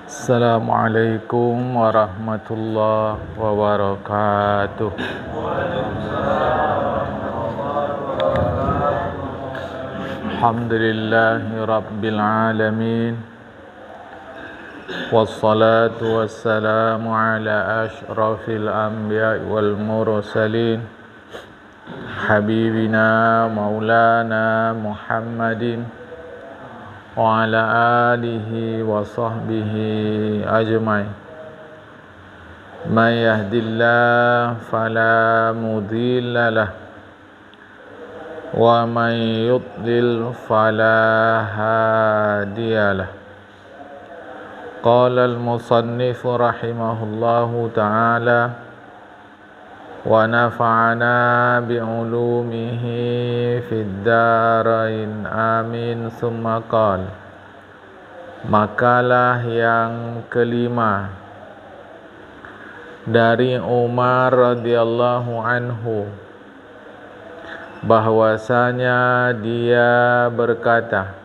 Assalamualaikum warahmatullahi wabarakatuh. Alhamdulillahi rabbil alamin. Wassalatu wassalamu ala ashrafil anbiya'i wal mursalin, habibina maulana Muhammadin wa ala alihi wa sahbihi ajma'in. Man yahdillahu fala mudilla lah, wa man yudlil fala hadiyalah. Qala al-musannif rahimahullahu ta'ala wa nafa'ana bi'ulumihi fid darain amin. Summa qala, makalah yang kelima dari Umar radhiyallahu anhu, bahwasanya dia berkata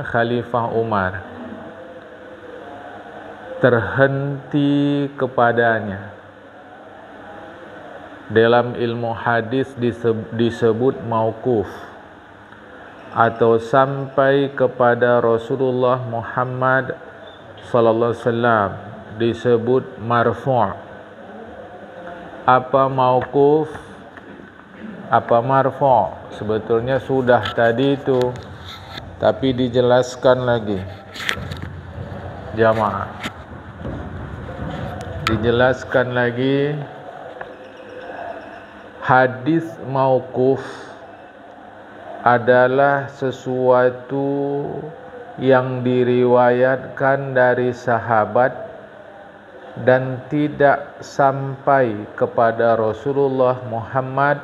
Khalifah Umar terhenti kepadanya. Dalam ilmu hadis disebut mauquf, atau sampai kepada Rasulullah Muhammad sallallahu alaihi wasallam disebut marfu'. Apa mauquf, apa marfu'? Sebetulnya sudah tadi itu, tapi dijelaskan lagi jamaah. Dijelaskan lagi, hadis mauquf adalah sesuatu yang diriwayatkan dari sahabat dan tidak sampai kepada Rasulullah Muhammad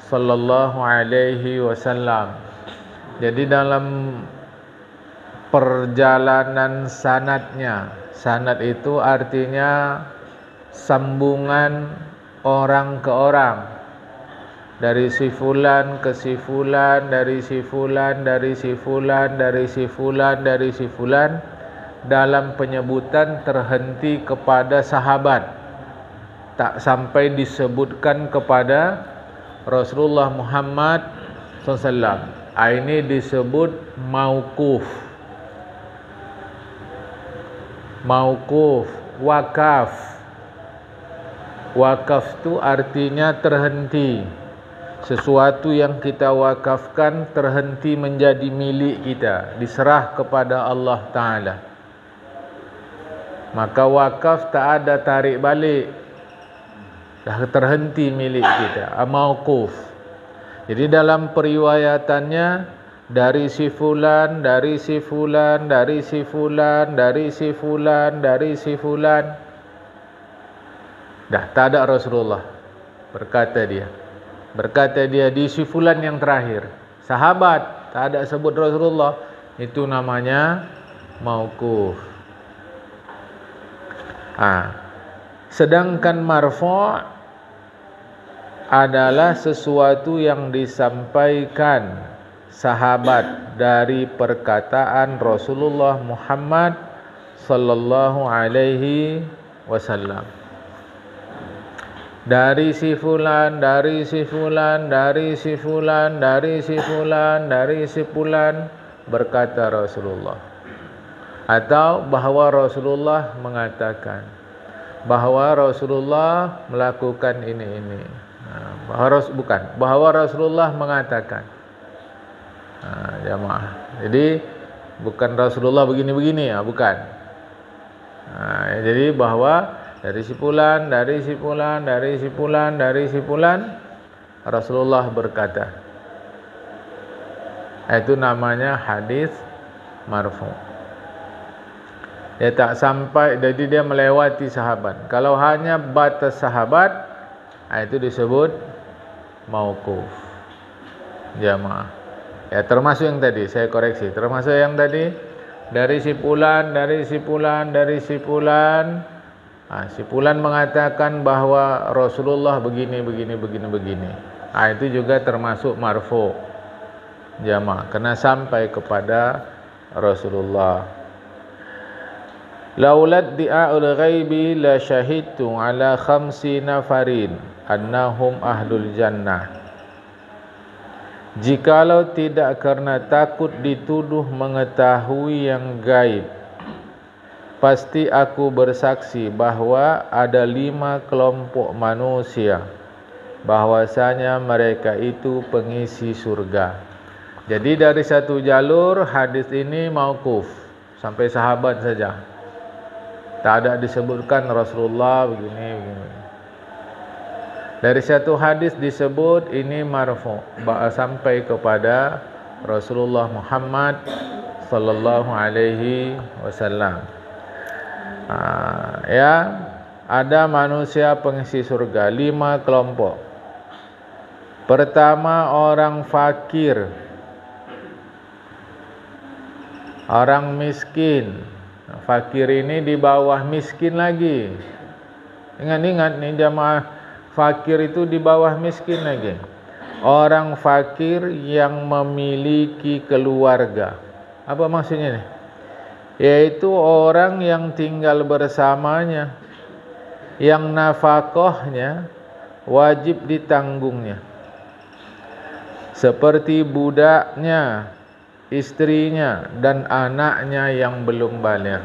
sallallahu alaihi wasallam. Jadi dalam perjalanan sanadnya, sanad itu artinya sambungan orang ke orang, dari si fulan ke si fulan, dari si fulan, dari si fulan, dari si fulan, dari si fulan, dalam penyebutan terhenti kepada sahabat, tak sampai disebutkan kepada Rasulullah Muhammad SAW. Ini disebut mauquf. Mauquf, wakaf. Wakaf itu artinya terhenti. Sesuatu yang kita wakafkan terhenti menjadi milik kita, diserah kepada Allah Ta'ala. Maka wakaf tak ada tarik balik, dah terhenti milik kita, mauquf. Jadi dalam periwayatannya, dari si fulan, dari si fulan, dari si fulan, dari si fulan, dari si fulan, dah tak ada Rasulullah. Berkata dia di si fulan yang terakhir, sahabat, tak ada sebut Rasulullah. Itu namanya mauquf. Sedangkan marfu' adalah sesuatu yang disampaikan sahabat dari perkataan Rasulullah Muhammad sallallahu alaihi wasallam. Dari si fulan, dari si fulan, dari si fulan, dari si fulan, dari si fulan, berkata Rasulullah. Atau bahawa Rasulullah mengatakan, bahawa Rasulullah melakukan ini. Bahawa Rasulullah mengatakan. Jamaah. Jadi bukan Rasulullah begini-begini, bukan. Jadi bahawa dari si fulan, dari si fulan, dari si fulan, dari si fulan, Rasulullah berkata. Itu namanya hadis marfu'. Dia tak sampai, jadi dia melewati sahabat. Kalau hanya batas sahabat, itu disebut mauquf. Jamaah. Ya, termasuk yang tadi, saya koreksi. Termasuk yang tadi, dari si fulan, dari si fulan, dari si fulan. Si fulan mengatakan bahwa Rasulullah begini. Itu juga termasuk marfu'. Jamaah, kena sampai kepada Rasulullah. Laulat di'a'ul ghaibi la syahidtu ala khamsi nafarin annahum ahlul jannah. Jikalau tidak karena takut dituduh mengetahui yang gaib, pasti aku bersaksi bahawa ada 5 kelompok manusia, bahwasanya mereka itu pengisi surga. Jadi dari satu jalur hadis ini mauquf sampai sahabat saja. Tak ada disebutkan Rasulullah begini. Dari satu hadis disebut ini marfu sampai kepada Rasulullah Muhammad sallallahu alaihi wasallam. Ya, ada manusia pengisi surga 5 kelompok. Pertama, orang fakir, orang miskin. Fakir ini di bawah miskin lagi. Ingat-ingat nih jamaah, fakir itu di bawah miskin lagi. Orang fakir yang memiliki keluarga. Apa maksudnya nih? Yaitu orang yang tinggal bersamanya, yang nafkahnya wajib ditanggungnya, seperti budaknya, istrinya dan anaknya yang belum baligh.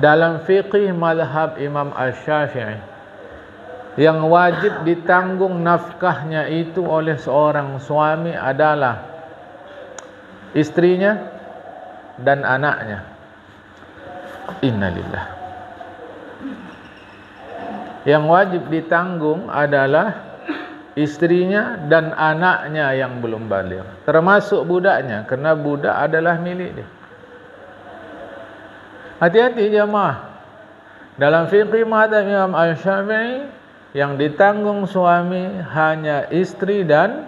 Dalam fiqih mazhab Imam Asy-Syafi'i, yang wajib ditanggung nafkahnya itu oleh seorang suami adalah istrinya dan anaknya. Innalillah. Yang wajib ditanggung adalah istrinya dan anaknya yang belum baligh, termasuk budaknya, kerana budak adalah milik dia. Hati-hati jemaah. Dalam fiqh mazhab Imam Asy-Syafi'i, yang ditanggung suami hanya istri dan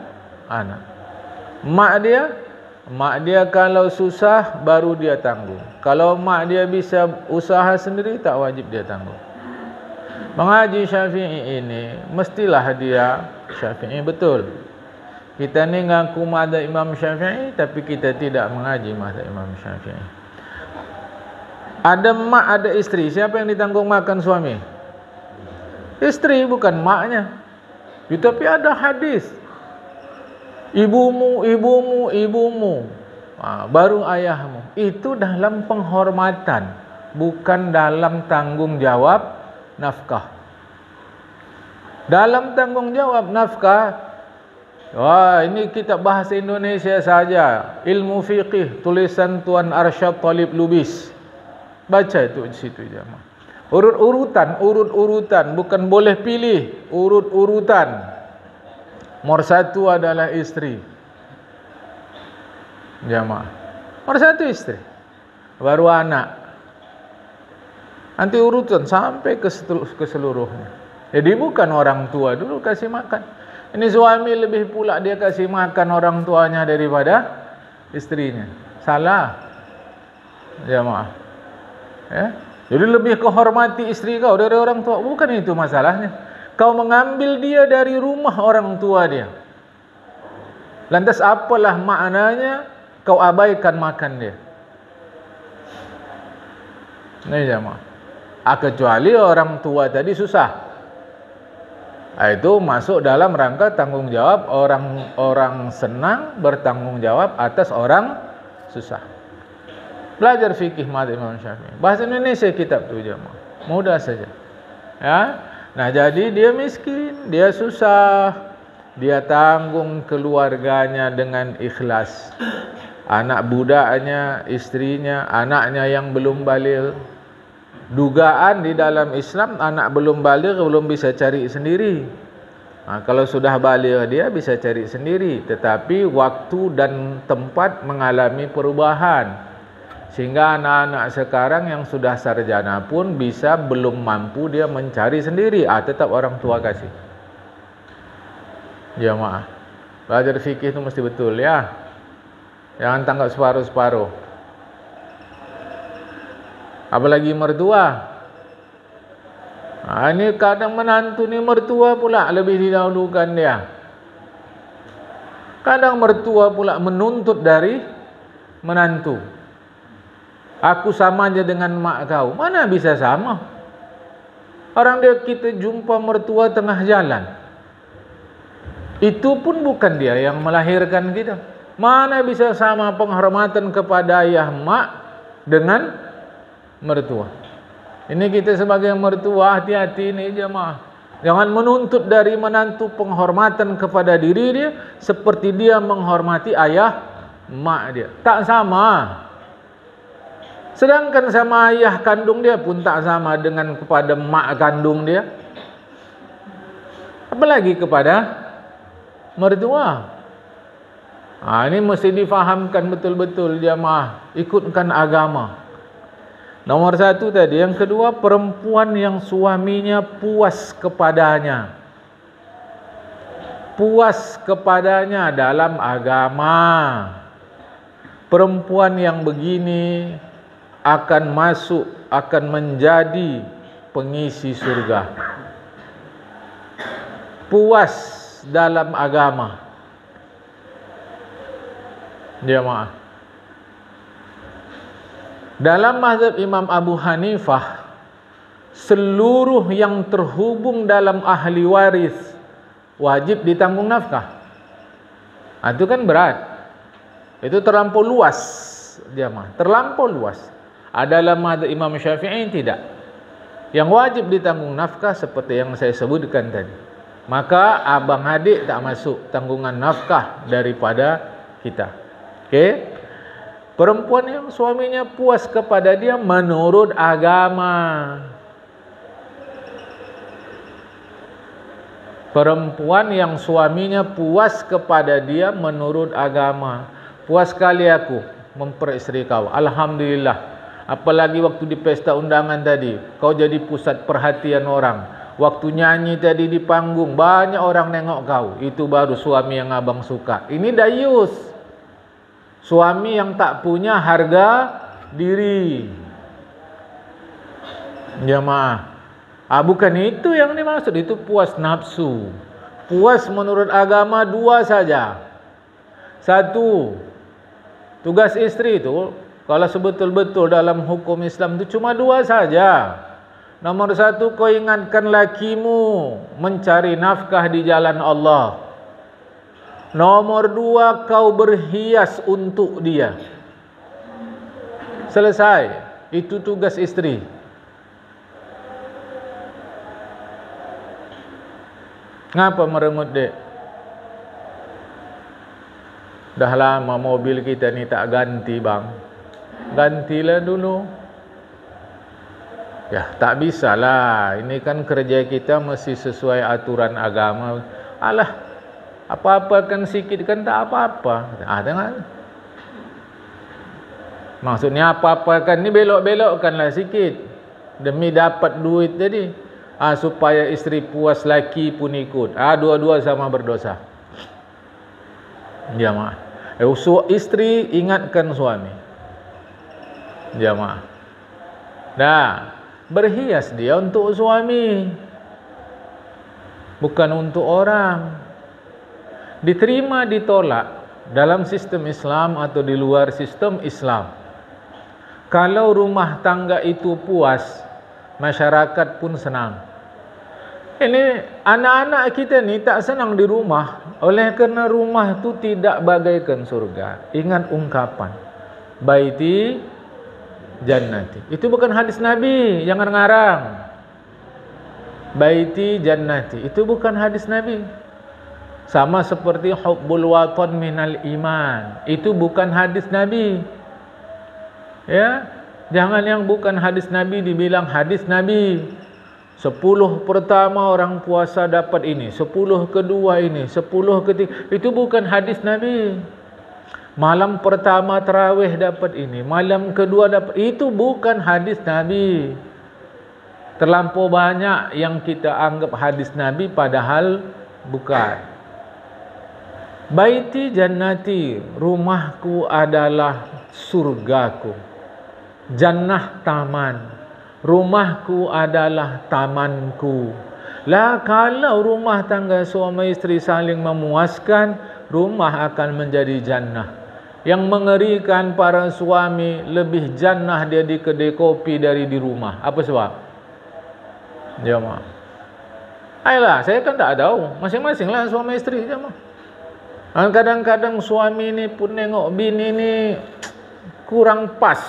anak. Mak dia kalau susah baru dia tanggung. Kalau mak dia bisa usaha sendiri, tak wajib dia tanggung. Mengaji Syafi'i ini mestilah dia Syafi'i betul. Kita ni ngaku mazhab Imam Syafi'i tapi kita tidak mengaji mazhab Imam Syafi'i. Ada mak, ada istri. Siapa yang ditanggung makan suami? Istri, bukan maknya. Tetapi ada hadis, ibumu, baru ayahmu. Itu dalam penghormatan, bukan dalam tanggung jawab nafkah. Dalam tanggung jawab nafkah, ini kitab bahasa Indonesia saja, ilmu fiqih, tulisan Tuan Arsyad Talib Lubis. Baca itu di situ jemaah. Urut-urutan, bukan boleh pilih, urut-urutan. Nomor 1 adalah istri. Jamaah. Nomor 1 istri. Baru anak. Nanti urutan sampai ke seluruhnya. Jadi bukan orang tua dulu kasih makan. Ini suami lebih pula dia kasih makan orang tuanya daripada istrinya. Salah. Jamaah. Ya. Jadi lebih kehormati istri kau dari orang tua. Bukan itu masalahnya. Kau mengambil dia dari rumah orang tua dia. Lantas apalah maknanya kau abaikan makan dia? Ini jemaah. Kecuali orang tua tadi susah. Itu masuk dalam rangka tanggung jawab. Orang senang bertanggung jawab atas orang susah. Belajar fikih mazhab Imam Syafi'i. Bahasa Indonesia kitab tu jemaah. Mudah saja. Ya. Nah, jadi dia miskin, dia susah, dia tanggung keluarganya dengan ikhlas. Anak budaknya, istrinya, anaknya yang belum baligh. Dugaan di dalam Islam, anak belum baligh belum bisa cari sendiri. Kalau sudah baligh dia bisa cari sendiri, tetapi waktu dan tempat mengalami perubahan. Sehingga anak-anak sekarang yang sudah sarjana pun bisa belum mampu dia mencari sendiri. Tetap orang tua kasih. Jemaah. Belajar fikih itu mesti betul ya. Jangan tangkap separuh-separuh. Apalagi mertua. Ini kadang menantu ni mertua pula lebih didahulukan dia. Kadang mertua pula menuntut dari menantu. Aku sama aja dengan mak kau. Mana bisa sama? Orang dia kita jumpa mertua tengah jalan. Itu pun bukan dia yang melahirkan kita. Mana bisa sama penghormatan kepada ayah mak dengan mertua. Ini kita sebagai mertua hati-hati ini jemaah. Jangan menuntut dari menantu penghormatan kepada diri dia seperti dia menghormati ayah mak dia. Tak sama. Sedangkan sama ayah kandung dia pun tak sama dengan kepada mak kandung dia. Apalagi kepada mertua. Ini mesti difahamkan betul-betul jemaah. Ikutkan agama. Nomor satu tadi. Yang kedua, perempuan yang suaminya puas kepadanya. Puas kepadanya dalam agama. Perempuan yang begini akan masuk, akan menjadi pengisi surga. Puas dalam agama. Jemaah. Dalam mazhab Imam Abu Hanifah, seluruh yang terhubung dalam ahli waris wajib ditanggung nafkah. Itu kan berat. Itu terlampau luas, jemaah. Terlampau luas. Dalam mazhab Imam Syafi'i tidak. Yang wajib ditanggung nafkah seperti yang saya sebutkan tadi. Maka abang adik tak masuk tanggungan nafkah daripada kita. Okey? Perempuan yang suaminya puas kepada dia menurut agama. Perempuan yang suaminya puas kepada dia menurut agama. Puas sekali aku memperistri kau. Alhamdulillah. Apalagi waktu di pesta undangan tadi, kau jadi pusat perhatian orang. Waktu nyanyi tadi di panggung, banyak orang nengok kau. Itu baru suami yang abang suka. Ini dayus. Suami yang tak punya harga diri. Jemaah. Bukan itu yang dimaksud. Itu puas nafsu. Puas menurut agama dua saja. Satu, tugas istri itu, kalau sebetul-betul dalam hukum Islam itu cuma dua saja. Nomor satu, kau ingatkan lakimu mencari nafkah di jalan Allah. Nomor dua, kau berhias untuk dia. Selesai. Itu tugas istri. Ngapa meremut, dek? Dah lama mobil kita ni tak ganti, bang. Gantilah dulu. Ya, tak bisalah. Ini kan kerja kita mesti sesuai aturan agama. Alah, apa-apa kan sikit kan tak apa-apa. Tengok. Maksudnya apa-apa kan ni belok-belokkanlah sikit demi dapat duit tadi. Supaya isteri puas, laki pun ikut. Dua-dua sama berdosa. Jamaah. Isteri ingatkan suami. Jamaah. Nah, berhias dia untuk suami, bukan untuk orang. Diterima ditolak dalam sistem Islam atau di luar sistem Islam. Kalau rumah tangga itu puas, masyarakat pun senang. Ini anak-anak kita ni tak senang di rumah oleh kerana rumah itu tidak bagaikan surga. Ingat ungkapan baiti jannati. Itu bukan hadis Nabi, jangan ngarang. Baiti jannati itu bukan hadis Nabi. Sama seperti hubbul watan minal iman. Itu bukan hadis Nabi. Ya, jangan yang bukan hadis Nabi dibilang hadis Nabi. 10 pertama orang puasa dapat ini, 10 kedua ini, 10 ketiga. Itu bukan hadis Nabi. Malam pertama tarawih dapat ini, malam kedua dapat. Itu bukan hadis Nabi. Terlampau banyak yang kita anggap hadis Nabi padahal bukan. Baiti jannati, rumahku adalah surgaku. Jannah taman, rumahku adalah tamanku. Lah kalau rumah tangga suami isteri saling memuaskan, rumah akan menjadi jannah. Yang mengerikan para suami, lebih jannah dia di kedai kopi dari di rumah. Apa sebab? Jemaah. Ayolah, saya kan tak tahu. Masing-masing lah suami isteri, jemaah. Kadang-kadang suami ni pun tengok bini ni kurang pas.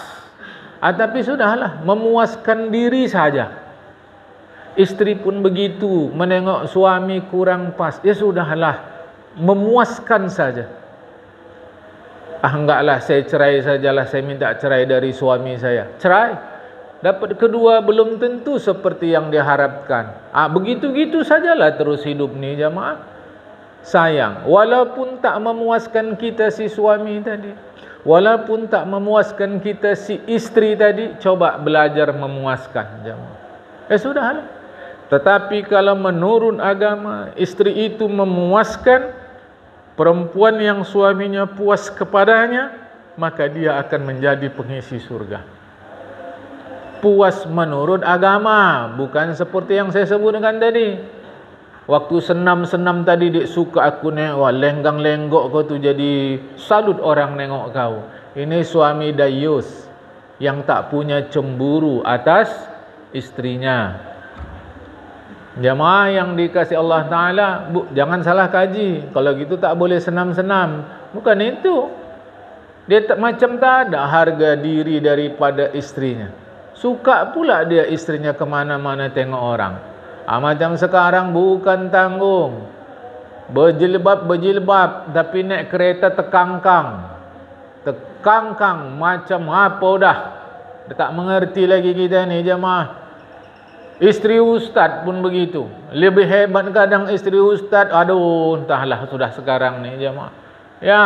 Tapi sudahlah, memuaskan diri saja. Isteri pun begitu, menengok suami kurang pas. Ya sudahlah, memuaskan saja. Enggaklah, saya cerai sajalah, saya minta cerai dari suami saya. Cerai. Dapat kedua belum tentu seperti yang diharapkan. Begitu-gitu sajalah terus hidup ni, jemaah. Sayang, walaupun tak memuaskan kita si suami tadi, walaupun tak memuaskan kita si isteri tadi, coba belajar memuaskan, jemaah. Sudahlah. Tetapi kalau menurut agama, isteri itu memuaskan perempuan yang suaminya puas kepadanya, maka dia akan menjadi pengisi surga. Puas menurut agama, bukan seperti yang saya sebutkan tadi. Waktu senam-senam tadi, dia suka aku nengok, lenggang-lenggok kau tu, jadi salut orang nengok kau. Ini suami dayus yang tak punya cemburu atas istrinya. Jemaah yang dikasih Allah Ta'ala, jangan salah kaji. Kalau gitu tak boleh senam-senam. Bukan itu. Dia macam tak ada harga diri daripada istrinya. Suka pula dia istrinya kemana-mana tengok orang. Macam sekarang bukan tanggung. Berjilbab, tapi naik kereta tekangkang. Tekangkang macam apa dah. Dia tak mengerti lagi kita ni, jemaah. Isteri ustaz pun begitu. Lebih hebat kadang isteri ustaz. Aduh, entahlah sudah sekarang ni, jemaah. Ya.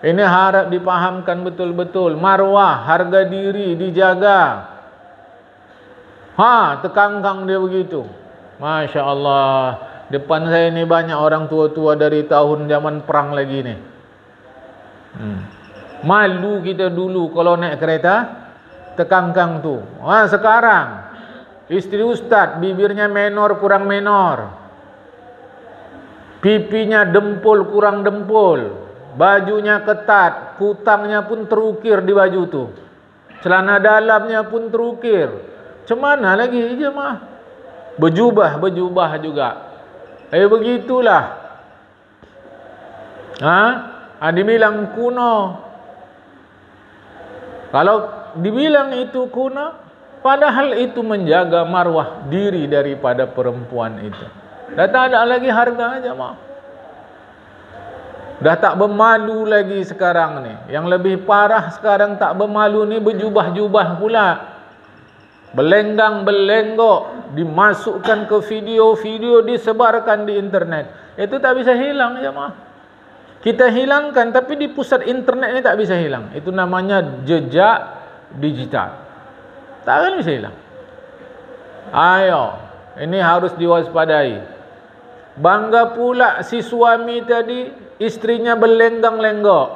Ini harap dipahamkan betul-betul. Marwah, harga diri dijaga. Tekangkang dia begitu. Masya Allah. Depan saya ni banyak orang tua-tua dari tahun zaman perang lagi ni. Malu kita dulu kalau naik kereta tekangkang tu. Sekarang isteri ustaz, bibirnya menor kurang menor, pipinya dempul kurang dempul, bajunya ketat, kutangnya pun terukir di baju tu, celana dalamnya pun terukir. Cemana lagi jemaah? Berjubah juga. Begitulah. Dibilang kuno. Kalau dibilang itu kuno, padahal itu menjaga marwah diri daripada perempuan itu. Dah tak ada lagi harga, jemaah. Dah tak bermalu lagi sekarang ni. Yang lebih parah sekarang tak bermalu ni, berjubah-jubah pula. Belenggang-belenggok, dimasukkan ke video-video, disebarkan di internet. Itu tak bisa hilang, jemaah. Kita hilangkan, tapi di pusat internet ni tak bisa hilang. Itu namanya jejak digital. Tak akan bisa hilang. Ayo, ini harus diwaspadai. Bangga pula si suami tadi, istrinya berlenggang-lenggok.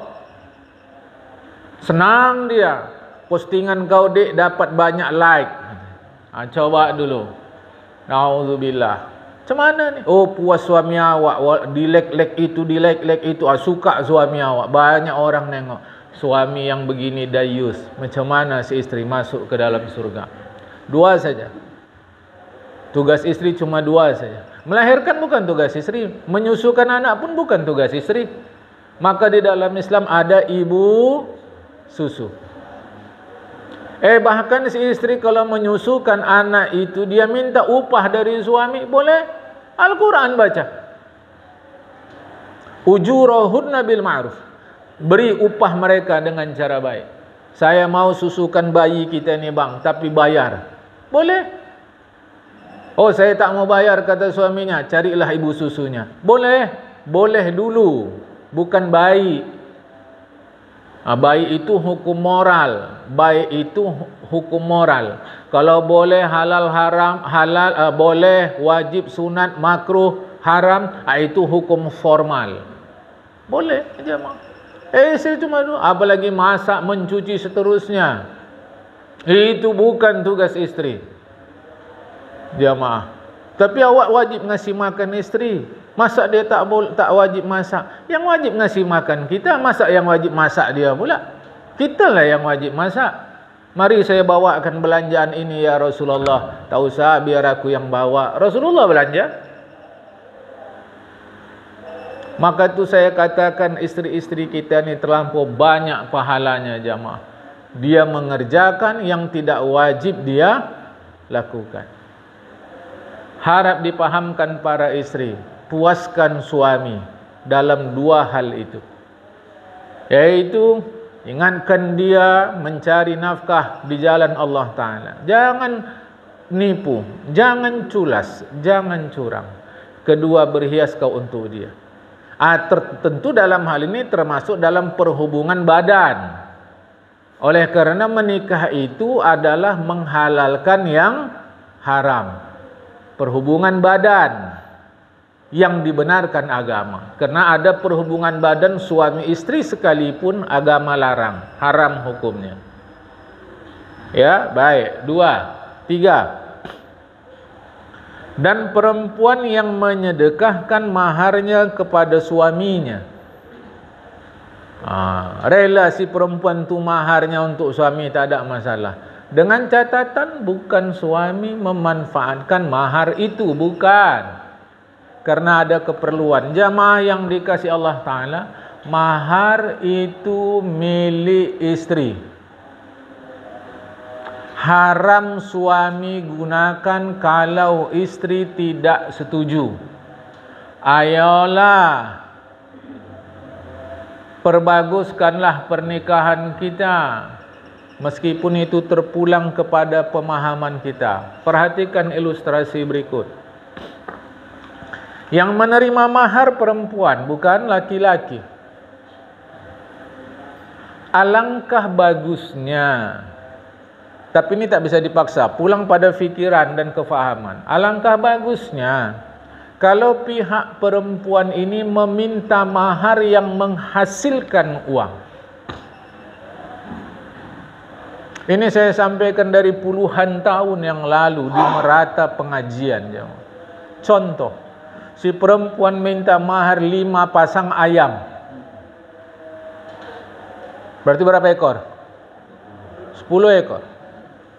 Senang dia. Postingan kau dek dapat banyak like. Coba dulu. Nauzubillah. Macam mana ni? Puas suami awak. Di-like itu. Suka suami awak. Banyak orang nengok. Suami yang begini dayus. Macam mana si isteri masuk ke dalam surga? 2 saja. Tugas isteri cuma 2 saja. Melahirkan bukan tugas isteri. Menyusukan anak pun bukan tugas isteri. Maka di dalam Islam ada ibu susu. Bahkan si isteri kalau menyusukan anak itu, dia minta upah dari suami, boleh? Al-Quran baca. Ujurahunna bil ma'ruf. Beri upah mereka dengan cara baik. Saya mau susukan bayi kita ni bang, tapi bayar. Boleh? Saya tak mau bayar, kata suaminya, carilah ibu susunya. Boleh? Boleh dulu, bukan baik. Baik itu hukum moral. Baik itu hukum moral. Kalau boleh halal haram, halal boleh, wajib sunat, makruh, haram, itu hukum formal. Boleh jemaah. Saya cuma tu, apalagi masak, mencuci seterusnya. Itu bukan tugas isteri. Jemaah. Tapi awak wajib ngasih makan isteri. Masa dia tak wajib masak? Yang wajib ngasih makan kita, masa yang wajib masak dia pula? Kitalah yang wajib masak. Mari saya bawakan belanjaan ini ya Rasulullah. Tak usah, biar aku yang bawa. Rasulullah belanja. Maka tu saya katakan isteri-isteri kita ni terlampau banyak pahalanya jamaah. Dia mengerjakan yang tidak wajib dia lakukan. Harap dipahamkan para isteri, puaskan suami dalam dua hal itu. Yaitu ingatkan dia mencari nafkah di jalan Allah Ta'ala. Jangan nipu, jangan culas, jangan curang. Kedua, berhias kau untuk dia. Tentu dalam hal ini termasuk dalam perhubungan badan. Oleh kerana menikah itu adalah menghalalkan yang haram. Perhubungan badan yang dibenarkan agama. Karena ada perhubungan badan suami istri sekalipun agama larang, haram hukumnya. Ya, baik. 2, 3. Dan perempuan yang menyedekahkan maharnya kepada suaminya. Rela si perempuan tu maharnya untuk suami, tak ada masalah. Dengan catatan bukan suami memanfaatkan mahar itu, bukan. Karena ada keperluan. Jamaah yang dikasihi Allah Ta'ala, mahar itu milik istri. Haram suami gunakan kalau istri tidak setuju. Ayolah, perbaguskanlah pernikahan kita, meskipun itu terpulang kepada pemahaman kita. Perhatikan ilustrasi berikut. Yang menerima mahar perempuan, bukan laki-laki. Alangkah bagusnya, tapi ini tak bisa dipaksa, pulang pada fikiran dan kefahaman. Alangkah bagusnya kalau pihak perempuan ini meminta mahar yang menghasilkan uang. Ini saya sampaikan dari puluhan tahun yang lalu di Merata pengajian. Contoh, si perempuan minta mahar 5 pasang ayam. Berarti berapa ekor? 10 ekor.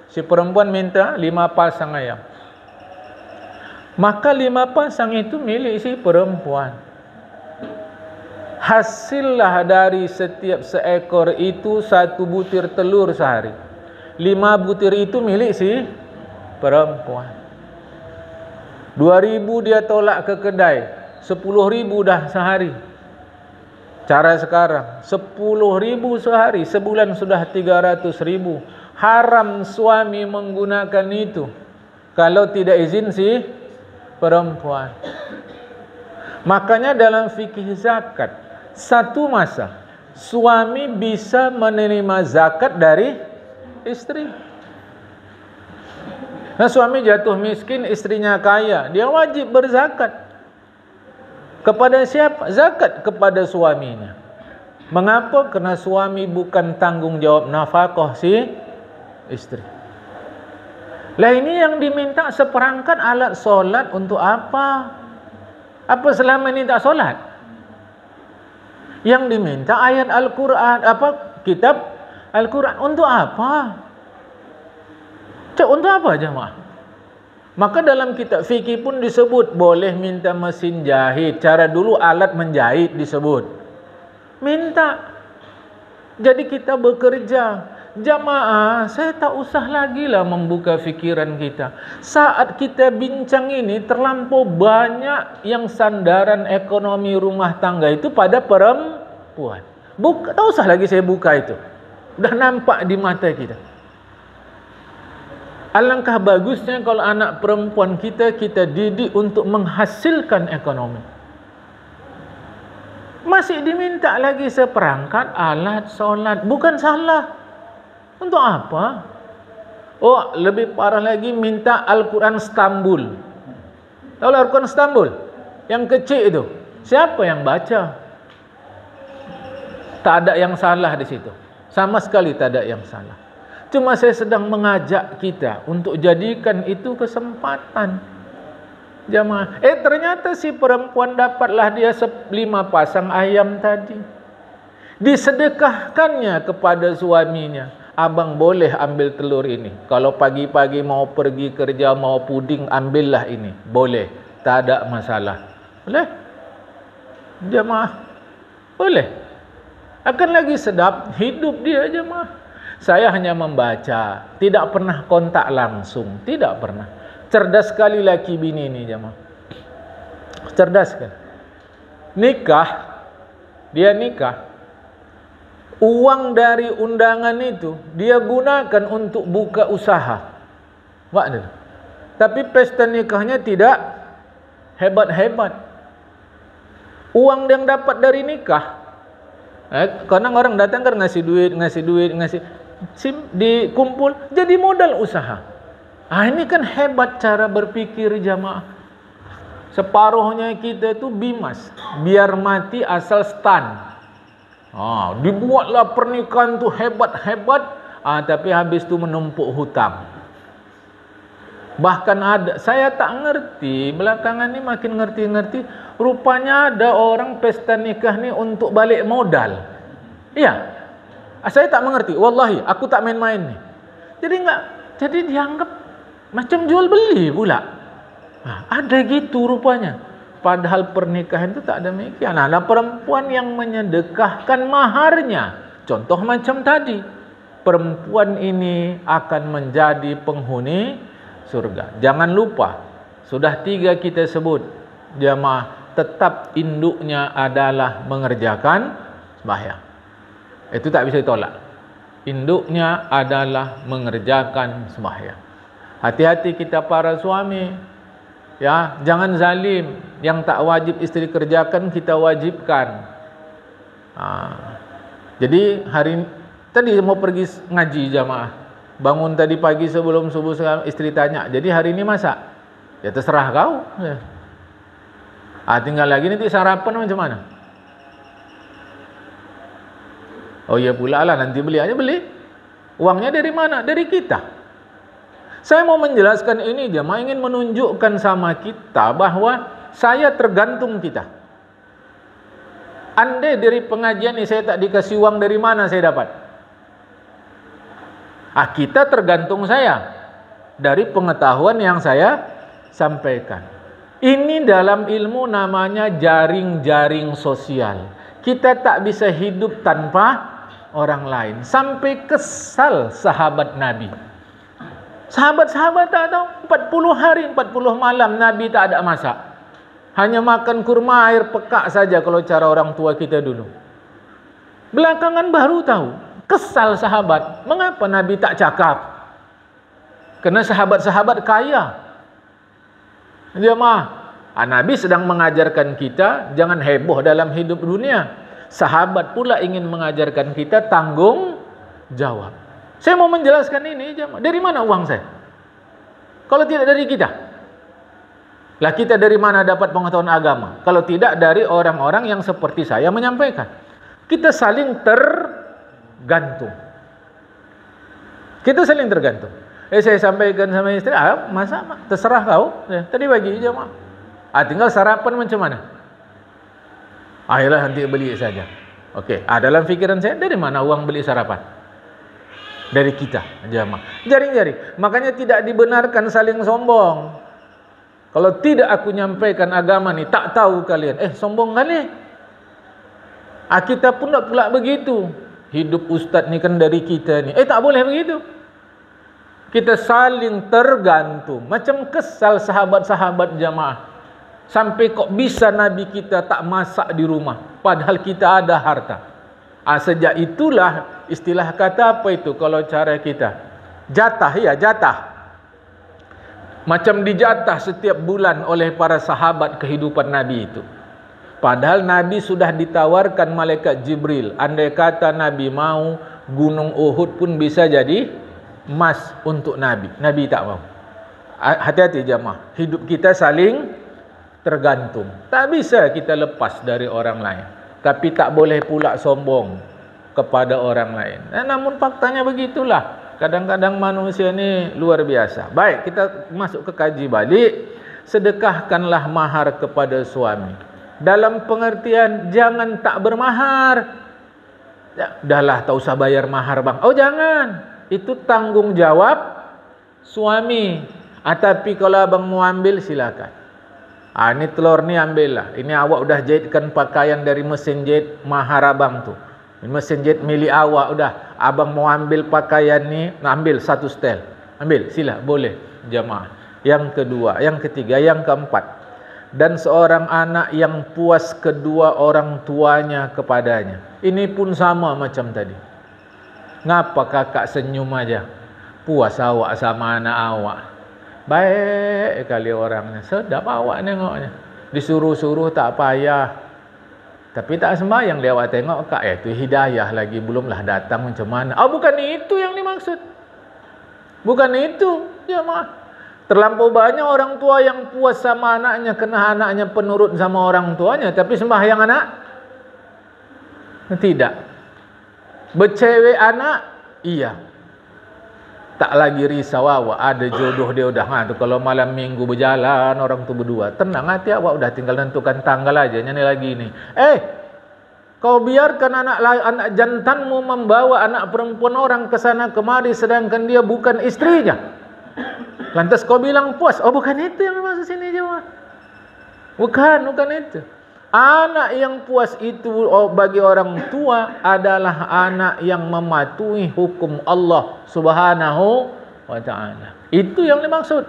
Si perempuan minta 5 pasang ayam. Maka 5 pasang itu milik si perempuan. Hasillah dari setiap seekor itu 1 butir telur sehari. 5 butir itu milik si perempuan. 2.000 dia tolak ke kedai, 10.000 dah sehari. Cara sekarang 10.000 sehari, sebulan sudah 300.000. Haram suami menggunakan itu kalau tidak izin si perempuan. Makanya dalam fikih zakat, satu masa suami bisa menerima zakat dari istri. Nah, suami jatuh miskin, istrinya kaya, dia wajib berzakat. Kepada siapa? Zakat kepada suaminya. Mengapa? Karena suami bukan tanggung jawab nafkah si istri. Lah ini yang diminta seperangkat alat solat untuk apa? Apa selama ini tak solat? Yang diminta ayat Al-Quran, kitab Al-Quran untuk apa? Untuk apa jemaah? Maka dalam kitab fikih pun disebut boleh minta mesin jahit. Cara dulu alat menjahit disebut. Minta. Jadi kita bekerja. Jamaah, saya tak usah lagi lah membuka fikiran kita. Saat kita bincang ini, terlampau banyak yang sandaran ekonomi rumah tangga itu pada perempuan. Tak usah lagi saya buka itu. Dah nampak di mata kita. Alangkah bagusnya kalau anak perempuan kita didik untuk menghasilkan ekonomi. Masih diminta lagi seperangkat alat solat. Bukan salah. Untuk apa? Oh, lebih parah lagi minta Al-Quran Istanbul. Tahu Al-Quran Istanbul? Yang kecil itu. Siapa yang baca? Tak ada yang salah di situ. Sama sekali tak ada yang salah. Cuma saya sedang mengajak kita untuk jadikan itu kesempatan. Jamaah. Ternyata si perempuan dapatlah dia 5 pasang ayam tadi. Disedekahkannya kepada suaminya. Abang boleh ambil telur ini. Kalau pagi-pagi mau pergi kerja, mau puding, ambillah ini. Boleh. Tak ada masalah. Boleh? Jamaah. Boleh. Akan lagi sedap hidup dia, jamaah. Saya hanya membaca. Tidak pernah kontak langsung. Tidak pernah. Cerdas sekali laki bini ini, jamaah. Cerdas kan? Nikah. Dia nikah. Uang dari undangan itu dia gunakan untuk buka usaha. Tapi pesta nikahnya tidak hebat-hebat. Uang yang dapat dari nikah, kadang orang datang kan ngasih duit, dikumpul jadi modal usaha. Ini kan hebat cara berpikir, jamaah. Separuhnya kita itu bimas, biar mati asal stan. Dibuatlah pernikahan tu hebat-hebat, tapi habis tu menumpuk hutang. Bahkan ada, saya tak ngerti, belakangan ni makin ngerti-ngerti, rupanya ada orang pesta nikah ni untuk balik modal. Iya. Saya tak mengerti, wallahi, aku tak main-main ni. Jadi dianggap macam jual beli pula. Ada gitu rupanya. Padahal pernikahan itu tak ada demikian. Ada perempuan yang menyedekahkan maharnya. Contoh macam tadi. Perempuan ini akan menjadi penghuni surga. Jangan lupa. Sudah 3 kita sebut. Jamaah, tetap induknya adalah mengerjakan sembahyang. Itu tak bisa ditolak. Induknya adalah mengerjakan sembahyang. Hati-hati kita para suami. Ya, jangan zalim. Yang tak wajib istri kerjakan, kita wajibkan. Jadi hari tadi mau pergi ngaji, jamaah. Bangun tadi pagi sebelum subuh, istri tanya, jadi hari ini masak? Ya terserah kau. Ya. Tinggal lagi nanti sarapan macam mana? Oh ya pula lah, nanti beli aja beli. Uangnya dari mana? Dari kita. Saya mau menjelaskan ini, jemaah, ingin menunjukkan sama kita bahwa saya tergantung kita. Andai dari pengajian ini saya tak dikasih uang, dari mana saya dapat? Kita tergantung saya dari pengetahuan yang saya sampaikan. Ini dalam ilmu namanya jaring-jaring sosial. Kita tak bisa hidup tanpa orang lain. Sampai kesal sahabat Nabi. Sahabat-sahabat tak tahu, 40 hari 40 malam Nabi tak ada masak. Hanya makan kurma air pekak saja kalau cara orang tua kita dulu. Belakangan baru tahu. Kesal sahabat. Mengapa Nabi tak cakap? Kerana sahabat-sahabat kaya. Jemaah, Nabi sedang mengajarkan kita jangan heboh dalam hidup dunia. Sahabat pula ingin mengajarkan kita tanggung jawab. Saya mau menjelaskan ini, jemaah. Dari mana uang saya? Kalau tidak dari kita. Lah kita dari mana dapat pengetahuan agama? Kalau tidak dari orang-orang yang seperti saya menyampaikan. Kita saling tergantung. Kita saling tergantung. Saya sampaikan sama istri, masa terserah kau. Tadi bagi jemaah. Tinggal sarapan macam mana? Ayolah nanti beli saja. Okey. Dalam fikiran saya, dari mana uang beli sarapan? Dari kita, jemaah. Jaring-jaring. Makanya tidak dibenarkan saling sombong. Kalau tidak aku nyampaikan agama ni, tak tahu kalian. Sombong kali. Kita pun tak pula begitu. Hidup ustaz ni kan dari kita ni. Tak boleh begitu. Kita saling tergantung. Macam kesal sahabat-sahabat jemaah. Sampai kok bisa Nabi kita tak masak di rumah. Padahal kita ada harta. Sejak itulah istilah kata apa itu kalau cara kita? Jatah, ya jatah. Macam dijatah setiap bulan oleh para sahabat kehidupan Nabi itu. Padahal Nabi sudah ditawarkan malaikat Jibril. Andai kata Nabi mau, gunung Uhud pun bisa jadi emas untuk Nabi. Nabi tak mau. Hati-hati jemaah. Hidup kita saling tergantung. Tak bisa kita lepas dari orang lain. Tapi tak boleh pula sombong kepada orang lain. Namun faktanya begitulah. Kadang-kadang manusia ni luar biasa. Baik, kita masuk ke kaji balik. sedekahkanlah mahar kepada suami. Dalam pengertian jangan tak bermahar. Ya, udahlah tak usah bayar mahar bang. Oh jangan, itu tanggung jawab suami. Tapi kalau abang mau ambil silakan. Ini telur ni ambillah. Ini awak udah jahitkan pakaian dari mesin jahit mahar abang tu. Ini mesin jahit milik awak udah. Abang mau ambil pakaian ni, ambil satu setel. Ambil, sila, boleh jamaah. Yang kedua, yang ketiga, yang keempat. Dan seorang anak yang puas kedua orang tuanya kepadanya. Ini pun sama macam tadi. Ngapa kakak senyum aja? Puas awak sama anak awak. Baik kali orangnya. Sedap awak nengoknya. Disuruh-suruh tak payah. Tapi tak sembahyang dia awak tengok kak. Itu hidayah lagi. Belumlah datang macam mana. Bukan itu yang dimaksud. Bukan itu. Ya maaf. Terlampau banyak orang tua yang puas sama anaknya kerana anaknya penurut sama orang tuanya, tapi sembahyang anak tidak. Bercewek anak, iya. Tak lagi risau awak, ada jodoh dia udah. Tu kalau malam minggu berjalan orang tu berdua, tenang hati awak udah tinggal tentukan tanggal aja. Ini lagi ni. Kau biarkan anak jantanmu membawa anak perempuan orang ke sana kemari sedangkan dia bukan istrinya. Lantas kau bilang puas. Bukan itu yang dimaksud sini jemaah. Bukan itu. Anak yang puas itu bagi orang tua adalah anak yang mematuhi hukum Allah Subhanahu wa ta'ala. Itu yang dimaksud.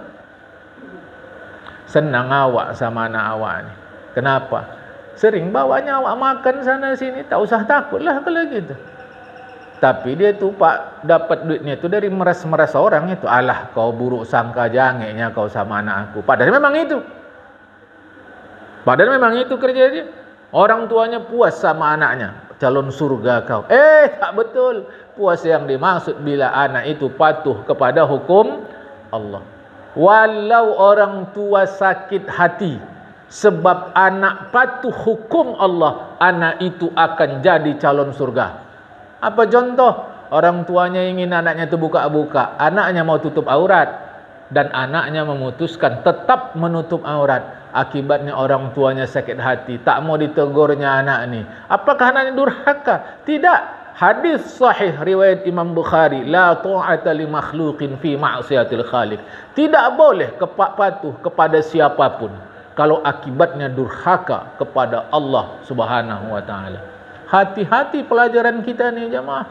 Senang awak sama anak awak ni. Kenapa? Sering bawanya awak makan sana sini, tak usah takutlah kalau gitu. Tapi dia tu pak dapat duitnya tu dari meras-meras orang itu. Alah kau buruk sangka jangeknya kau sama anak aku. Padahal memang itu kerja dia. Orang tuanya puas sama anaknya. Calon surga kau. Tak betul. Puas yang dimaksud bila anak itu patuh kepada hukum Allah. Walau orang tua sakit hati sebab anak patuh hukum Allah, anak itu akan jadi calon surga. Apa contoh? Orang tuanya ingin anaknya itu buka-buka. Anaknya mau tutup aurat. Dan anaknya memutuskan tetap menutup aurat. Akibatnya orang tuanya sakit hati. Tak mau ditegurnya anak ini. Apakah anak ini durhaka? Tidak. Hadis sahih riwayat Imam Bukhari. La ta'ata li makhluqin fi ma'siyatil khaliq. Tidak boleh patuh kepada siapapun kalau akibatnya durhaka kepada Allah Subhanahu wa ta'ala. Hati-hati pelajaran kita ni jemaah.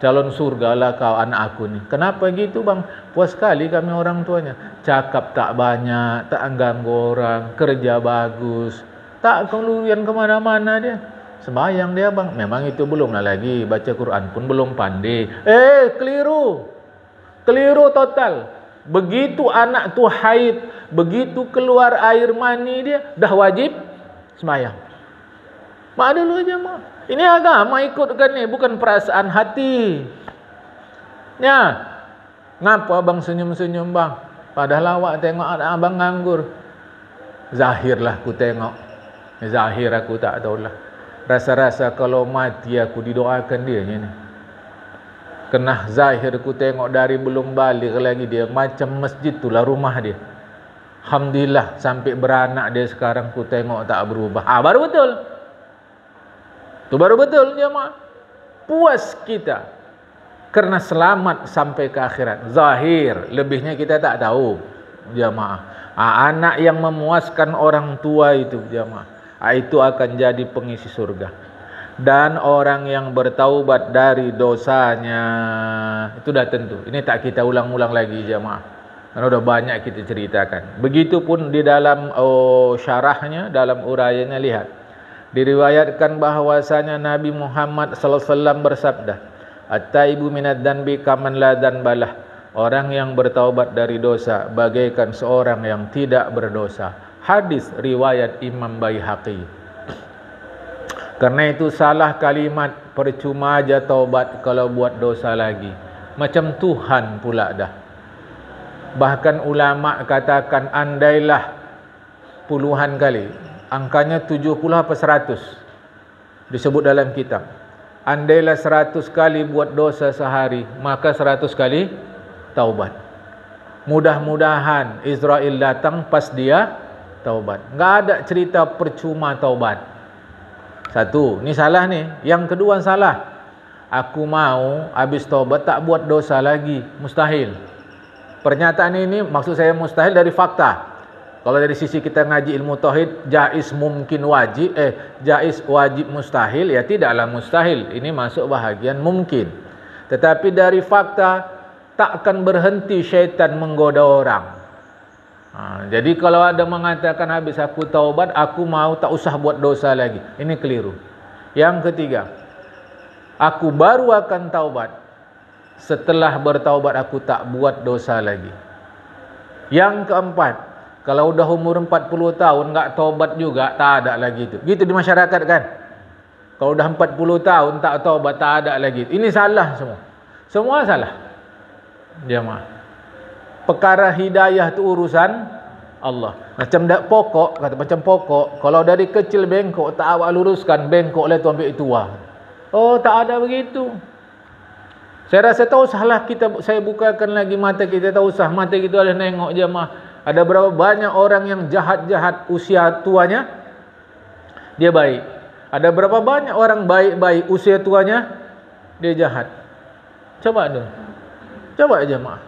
Calon surga lah kau anak aku ni. Kenapa gitu bang? Puas sekali kami orang tuanya. Cakap tak banyak, tak ganggu orang, kerja bagus, tak keluar kemana-mana dia. Sembahyang dia bang. Memang itu belum lah lagi. Baca Quran pun belum pandai. Keliru total. Begitu anak tu haid, begitu keluar air mani dia, dah wajib sembahyang. Mak dulu aja mak. Ini agama ikutkan ni, bukan perasaan hati. Ya. Ngapa abang senyum-senyum bang? Padahal awak tengok anak abang nganggur. Zahirlah aku tengok. Zahir aku tak tahulah. Rasa-rasa kalau mati aku didoakan dia ni. Kena zahir aku tengok dari belum balik lagi dia. Macam masjid itulah rumah dia. Alhamdulillah sampai beranak dia sekarang aku tengok tak berubah. Baru betul. Itu baru betul jemaah. Puas kita kerana selamat sampai ke akhirat. Zahir, lebihnya kita tak tahu jemaah. Anak yang memuaskan orang tua itu jemaah, itu akan jadi pengisi surga. Dan orang yang bertaubat dari dosanya, itu dah tentu. Ini tak kita ulang-ulang lagi jemaah, karena sudah banyak kita ceritakan. Begitupun di dalam syarahnya, dalam urayanya lihat. Diriwayatkan bahwasanya Nabi Muhammad sallallahu alaihi wasallam bersabda, "At-taibu minad dzanbi kaman la dzanbalah." Orang yang bertaubat dari dosa bagaikan seorang yang tidak berdosa. Hadis riwayat Imam Baihaqi. Karena itu salah kalimat, percuma aja taubat kalau buat dosa lagi. Macam Tuhan pula dah. Bahkan ulama katakan andailah puluhan kali. Angkanya 70 apa 100 disebut dalam kitab. Andailah 100 kali buat dosa sehari, maka 100 kali taubat. Mudah-mudahan Israel datang pas dia taubat. Enggak ada cerita percuma taubat. Satu, ni salah ni. Yang kedua salah. Aku mau habis taubat tak buat dosa lagi. Mustahil. Pernyataan ini maksud saya mustahil dari fakta. Kalau dari sisi kita ngaji ilmu tauhid, jaiz mungkin wajib, jaiz wajib mustahil, ya tidaklah mustahil. Ini masuk bahagian mungkin. Tetapi dari fakta, takkan berhenti syaitan menggoda orang. Jadi kalau ada mengatakan habis aku taubat, aku mau tak usah buat dosa lagi. Ini keliru. Yang ketiga, aku baru akan taubat. Setelah bertaubat aku tak buat dosa lagi. Yang keempat, kalau udah umur 40 tahun enggak taubat juga, tak ada lagi itu. Gitu di masyarakat kan. Kalau udah 40 tahun tak taubat, tak ada lagi. Ini salah semua. Semua salah. Jemaah. Perkara hidayah itu urusan Allah. Macam dak pokok, kata macam pokok, kalau dari kecil bengkok tak awak luruskan, bengkoklah tu ambil tua. Oh, tak ada begitu. Saya rasa tak usahlah saya bukakan lagi mata kita, tak usah mata kita boleh nengok jemaah. Ada berapa banyak orang yang jahat-jahat usia tuanya dia baik. Ada berapa banyak orang baik-baik usia tuanya dia jahat. Coba dulu. Coba jemaah.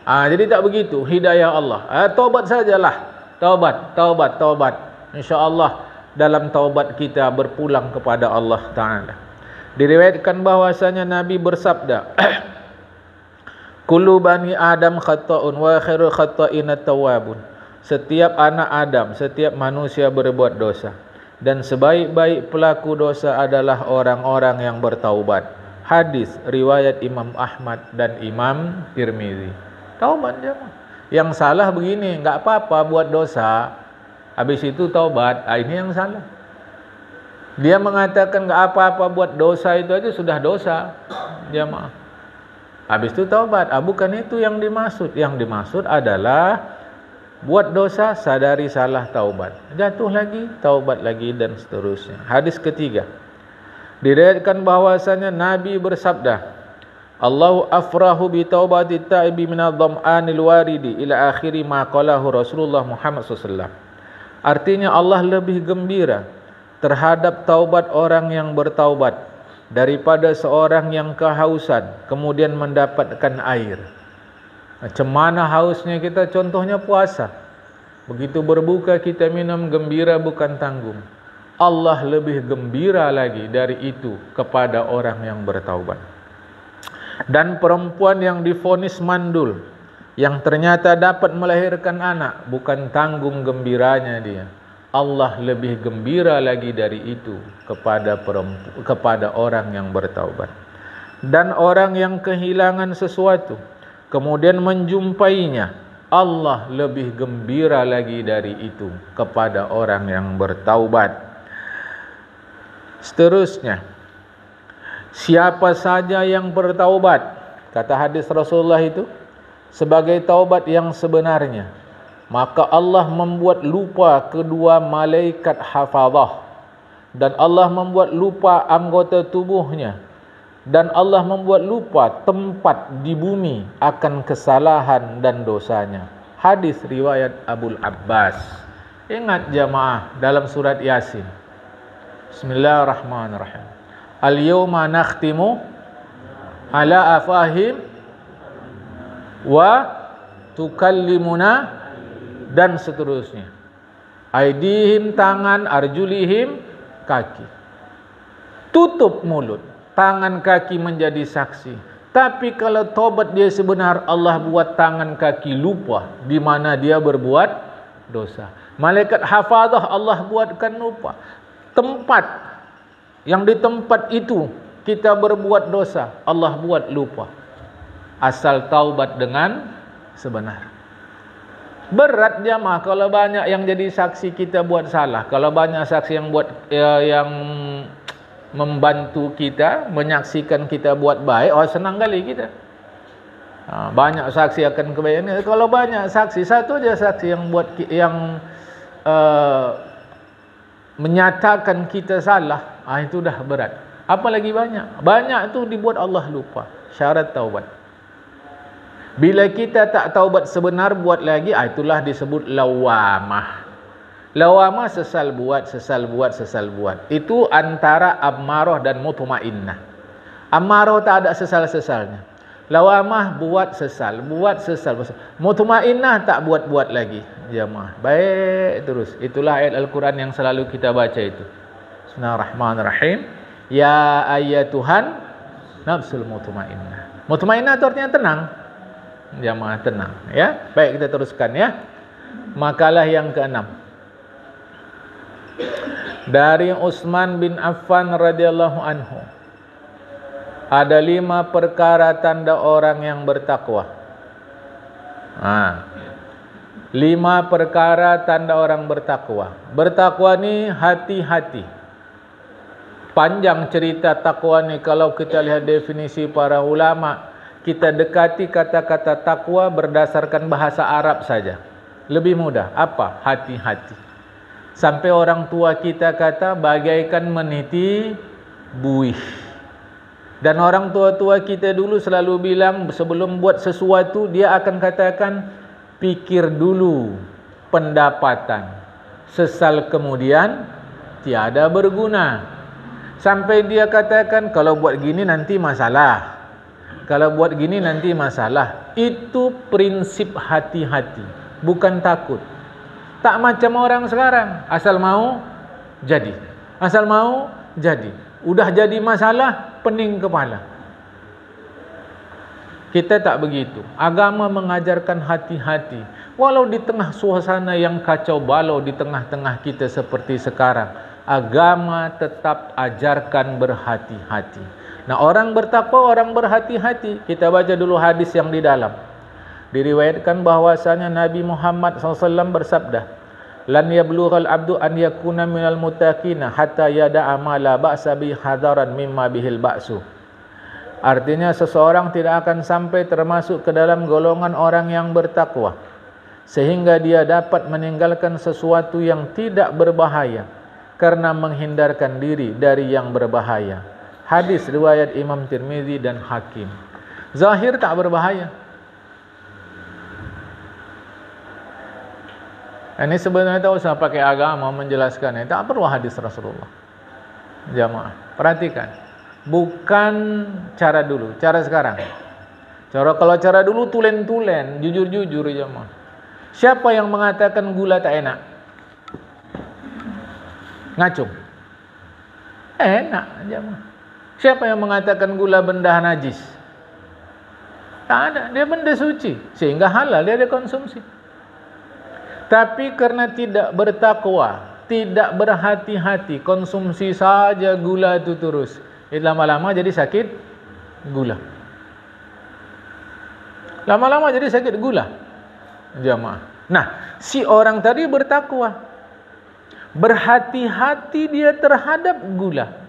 Jadi tak begitu hidayah Allah. Taubat sajalah. Taubat. Insya-Allah dalam taubat kita berpulang kepada Allah Taala. Diriwayatkan bahwasanya Nabi bersabda, kullu bani Adam khata'un wa khairul khata'in at-tawwabun. Setiap anak Adam, setiap manusia berbuat dosa, dan sebaik-baik pelaku dosa adalah orang-orang yang bertaubat. Hadis riwayat Imam Ahmad dan Imam Tirmizi. Taubat je. Yang salah begini, enggak apa-apa buat dosa, habis itu taubat. Ini yang salah. Dia mengatakan enggak apa-apa buat dosa itu aja sudah dosa. Jemaah. Habis itu taubat. Bukan itu yang dimaksud. Yang dimaksud adalah buat dosa, sadari salah, taubat. Jatuh lagi, taubat lagi, dan seterusnya. Hadis ketiga. Diriwayatkan bahwasanya Nabi bersabda, Allahu afrahu bi taubati ta'ibi minadh dham'anil waridi ila akhiri ma qalahu Rasulullah Muhammad SAW. Artinya Allah lebih gembira terhadap taubat orang yang bertaubat daripada seorang yang kehausan kemudian mendapatkan air. Macam mana hausnya kita? Contohnya puasa. Begitu berbuka kita minum, gembira bukan tanggung. Allah lebih gembira lagi dari itu kepada orang yang bertaubat. Dan perempuan yang divonis mandul, yang ternyata dapat melahirkan anak, bukan tanggung gembiranya dia. Allah lebih gembira lagi dari itu kepada orang yang bertaubat. Dan orang yang kehilangan sesuatu kemudian menjumpainya, Allah lebih gembira lagi dari itu kepada orang yang bertaubat. Seterusnya, siapa saja yang bertaubat, kata hadis Rasulullah itu, sebagai taubat yang sebenarnya, maka Allah membuat lupa kedua malaikat hafazah, dan Allah membuat lupa anggota tubuhnya, dan Allah membuat lupa tempat di bumi akan kesalahan dan dosanya. Hadis riwayat Abu Abbas. Ingat jamaah dalam surat Yasin. Bismillahirrahmanirrahim. Al-yawma nakhtimu ala afahim wa tukallimuna, dan seterusnya. Aidihim tangan, arjulihim kaki. Tutup mulut, tangan kaki menjadi saksi. Tapi kalau tobat dia sebenar, Allah buat tangan kaki lupa di mana dia berbuat dosa. Malaikat hafazah Allah buatkan lupa. Tempat yang di tempat itu kita berbuat dosa, Allah buat lupa. Asal taubat dengan sebenar. Berat jamaah kalau banyak yang jadi saksi kita buat salah. Kalau banyak saksi yang buat yang membantu kita, menyaksikan kita buat baik, senang kali kita. Banyak saksi akan kebaikan. Kalau banyak saksi, satu aja saksi yang buat menyatakan kita salah, itu dah berat. Apalagi banyak. Banyak tu dibuat Allah lupa. Syarat taubat. Bila kita tak taubat sebenar buat lagi, itulah disebut lawamah. Lawamah sesal buat. Itu antara ammarah dan mutmainnah. Ammarah tak ada sesal-sesalnya. Lawamah buat sesal. Mutmainnah tak buat lagi. Jamaah. Baik terus. Itulah ayat Al-Quran yang selalu kita baca itu. Bismillahirrahmanirrahim. Ya ayyatuhan nafsul mutmainnah. Mutmainnah itu artinya tenang. Jamaah tenang, ya. Baik, kita teruskan ya. Makalah yang ke-6. Dari Utsman bin Affan radhiyallahu anhu. Ada 5 perkara tanda orang yang bertakwa. 5 perkara tanda orang bertakwa. Bertakwa ni hati-hati. Panjang cerita takwa ni kalau kita lihat definisi para ulama. Kita dekati kata-kata takwa berdasarkan bahasa Arab saja. Lebih mudah. Apa? Hati-hati. Sampai orang tua kita kata bagaikan meniti buih. Dan orang tua-tua kita dulu selalu bilang sebelum buat sesuatu dia akan katakan pikir dulu pendapatan. Sesal kemudian tiada berguna. Sampai dia katakan kalau buat gini nanti masalah. Kalau buat gini nanti masalah. Itu prinsip hati-hati, bukan takut. Tak macam orang sekarang, asal mau jadi. Asal mau jadi. Udah jadi masalah, pening kepala. Kita tak begitu. Agama mengajarkan hati-hati. Walau di tengah suasana yang kacau balau di tengah-tengah kita seperti sekarang, agama tetap ajarkan berhati-hati. Nah, orang bertakwa, orang berhati-hati. Kita baca dulu hadis yang di dalam. Diriwayatkan bahwasanya Nabi Muhammad SAW bersabda, "Lan yablughal abdu an yakuna minal muttaqina hatta yada'a ma la ba'sa bi hadaran mimma bihil ba'su." Artinya seseorang tidak akan sampai termasuk ke dalam golongan orang yang bertakwa sehingga dia dapat meninggalkan sesuatu yang tidak berbahaya karena menghindarkan diri dari yang berbahaya. Hadis riwayat Imam Tirmizi dan Hakim. Zahir tak berbahaya. Ini sebenarnya tak usah pakai agama menjelaskannya. Tak perlu hadis Rasulullah. Jamaah, perhatikan. Bukan cara dulu, cara sekarang. Kalau cara dulu tulen-tulen, jujur-jujur jamaah. Siapa yang mengatakan gula tak enak? Ngacung. Enak jamaah. Siapa yang mengatakan gula benda najis? Tak ada, dia benda suci sehingga halal dia konsumsi. Tapi karena tidak bertakwa, tidak berhati-hati, konsumsi saja gula itu terus, lama-lama jadi sakit gula. Lama-lama jadi sakit gula. Jamaah. Nah, si orang tadi bertakwa, berhati-hati dia terhadap gula.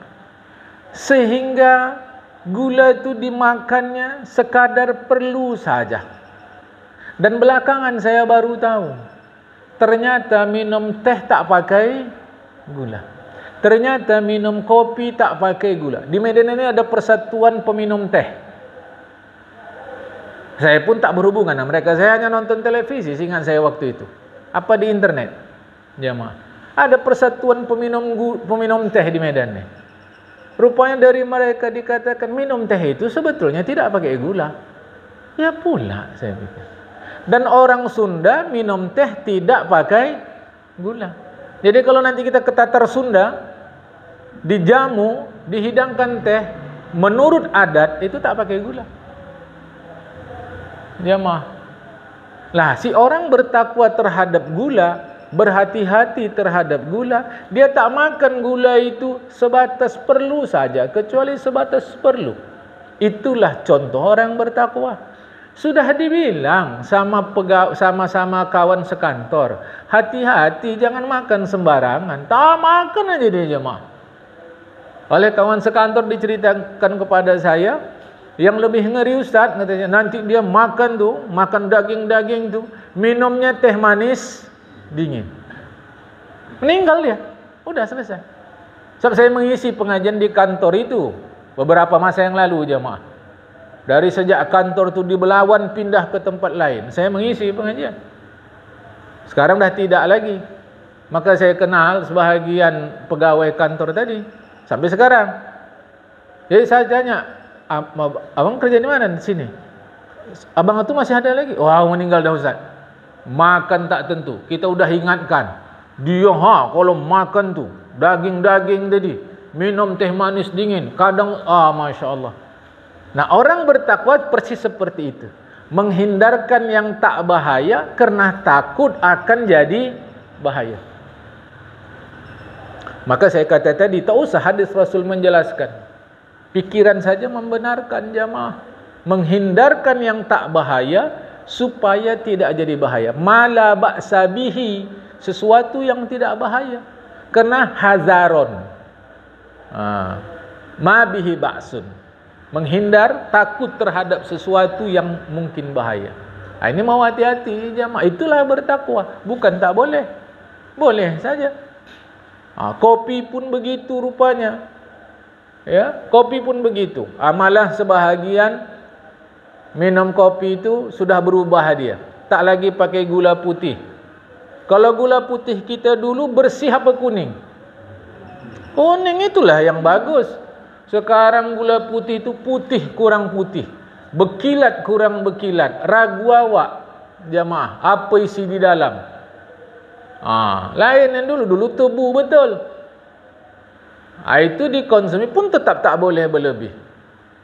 Sehingga gula itu dimakannya sekadar perlu saja. Dan belakangan saya baru tahu, ternyata minum teh tak pakai gula. Ternyata minum kopi tak pakai gula. Di Medan ini ada persatuan peminum teh. Saya pun tak berhubungan dengan mereka. Saya hanya nonton televisi, ingat saya waktu itu. Apa di internet? Jamaah. Ada persatuan peminum teh di Medan nih. Rupanya dari mereka dikatakan minum teh itu sebetulnya tidak pakai gula. Ya pula saya pikir. Dan orang Sunda minum teh tidak pakai gula. Jadi kalau nanti kita ke Tatar Sunda, dijamu, dihidangkan teh, menurut adat itu tak pakai gula. Jamaah. Lah, si orang bertakwa terhadap gula, berhati-hati terhadap gula, dia tak makan gula itu sebatas perlu saja, kecuali sebatas perlu. Itulah contoh orang bertakwa. Sudah dibilang sama-sama kawan sekantor, hati-hati jangan makan sembarangan. Tak makan aja dia jemaah. Oleh kawan sekantor diceritakan kepada saya, yang lebih ngeri Ustaz katanya, nanti dia makan daging-daging tu, minumnya teh manis dingin. Meninggal dia. Udah selesai. Sebab saya mengisi pengajian di kantor itu beberapa masa yang lalu jemaah. Dari sejak kantor tu di Belawan pindah ke tempat lain, saya mengisi pengajian. Sekarang dah tidak lagi. Maka saya kenal sebahagian pegawai kantor tadi sampai sekarang. Jadi saya tanya, abang kerja di mana di sini? Abang itu masih ada lagi? Wah, meninggal dah Ustaz. Makan tak tentu. Kita udah ingatkan. Dia kalau makan tu daging-daging tadi, minum teh manis dingin, kadang Masya Allah. Nah, orang bertakwa persis seperti itu. Menghindarkan yang tak bahaya karena takut akan jadi bahaya. Maka saya kata tadi, tak usah hadis Rasul menjelaskan. Pikiran saja membenarkan jamaah. Menghindarkan yang tak bahaya supaya tidak jadi bahaya. Mala ba'sa bihi, sesuatu yang tidak bahaya. Karena hazaron. Ma bihi ba'sun. Menghindar, takut terhadap sesuatu yang mungkin bahaya. Ini mau hati-hati jamaah. Itulah bertakwa. Bukan tak boleh. Boleh saja. Kopi pun begitu rupanya. Ya, kopi pun begitu. Malah sebahagian minum kopi itu sudah berubah dia. Tak lagi pakai gula putih. Kalau gula putih kita dulu bersih apa kuning? Kuning itulah yang bagus. Sekarang gula putih itu putih kurang putih, berkilat kurang berkilat. Ragu awak jamaah, apa isi di dalam? Lain yang dulu tebu betul. Itu dikonsumsi pun tetap tak boleh berlebih.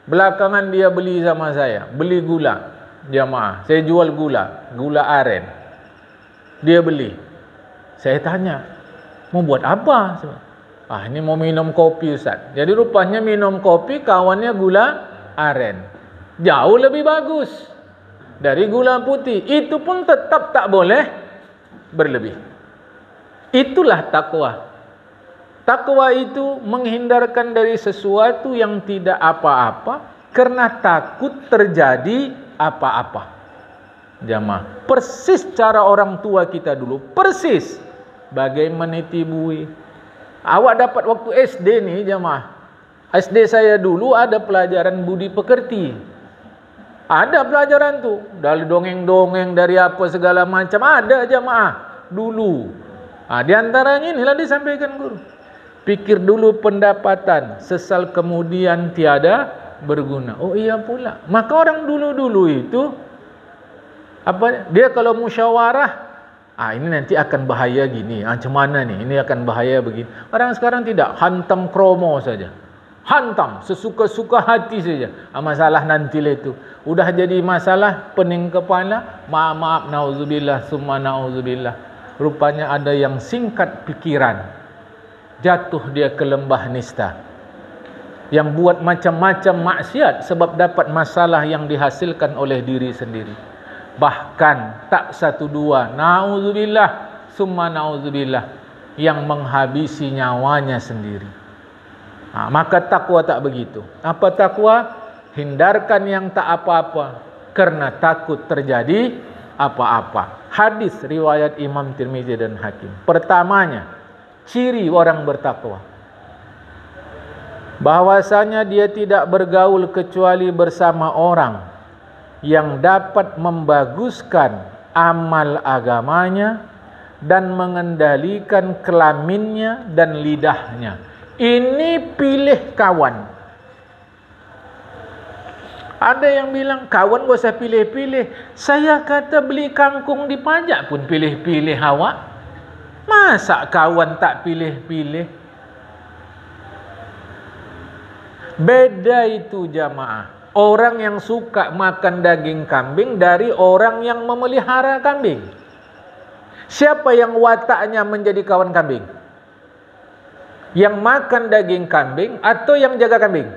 Belakangan dia beli sama saya, beli gula jamaah. Saya jual gula aren. Dia beli. Saya tanya, mau buat apa? Ini mau minum kopi Ustaz. Jadi rupanya minum kopi kawannya gula aren. Jauh lebih bagus dari gula putih. Itu pun tetap tak boleh berlebih. Itulah takwa. Takwa itu menghindarkan dari sesuatu yang tidak apa-apa karena takut terjadi apa-apa. Jamaah, persis cara orang tua kita dulu. Persis bagai meniti buih. Awak dapat waktu SD ni jamaah. SD saya dulu ada pelajaran budi pekerti. Ada pelajaran tu. Dari dongeng-dongeng, dari apa segala macam. Ada jamaah dulu. Di antaranya inilah disampaikan guru. Pikir dulu pendapatan, sesal kemudian tiada berguna. Oh iya pula. Maka orang dulu-dulu itu, dia kalau musyawarah, ini nanti akan bahaya gini. Macam mana nih? Ini akan bahaya begini. Orang sekarang tidak. Hantam kromo saja. Hantam. Sesuka-suka hati saja. Masalah nanti itu. Udah jadi masalah pening kepala. Maaf, na'udzubillah, summa na'udzubillah. Rupanya ada yang singkat pikiran. Jatuh dia ke lembah nista. Yang buat macam-macam maksiat sebab dapat masalah yang dihasilkan oleh diri sendiri. Bahkan tak satu dua, na'udzubillah, summa na'udzubillah, yang menghabisi nyawanya sendiri. Maka takwa tak begitu. Apa takwa? Hindarkan yang tak apa-apa karena takut terjadi apa-apa. Hadis riwayat Imam Tirmizi dan Hakim. Pertamanya, ciri orang bertakwa, bahwasanya dia tidak bergaul kecuali bersama orang yang dapat membaguskan amal agamanya dan mengendalikan kelaminnya dan lidahnya. Ini pilih kawan. Ada yang bilang, kawan gak usah pilih-pilih. Saya kata beli kangkung di pajak pun pilih-pilih awak. Masa kawan tak pilih-pilih? Beda itu jamaah. Orang yang suka makan daging kambing dari orang yang memelihara kambing. Siapa yang wataknya menjadi kawan kambing? Yang makan daging kambing atau yang jaga kambing?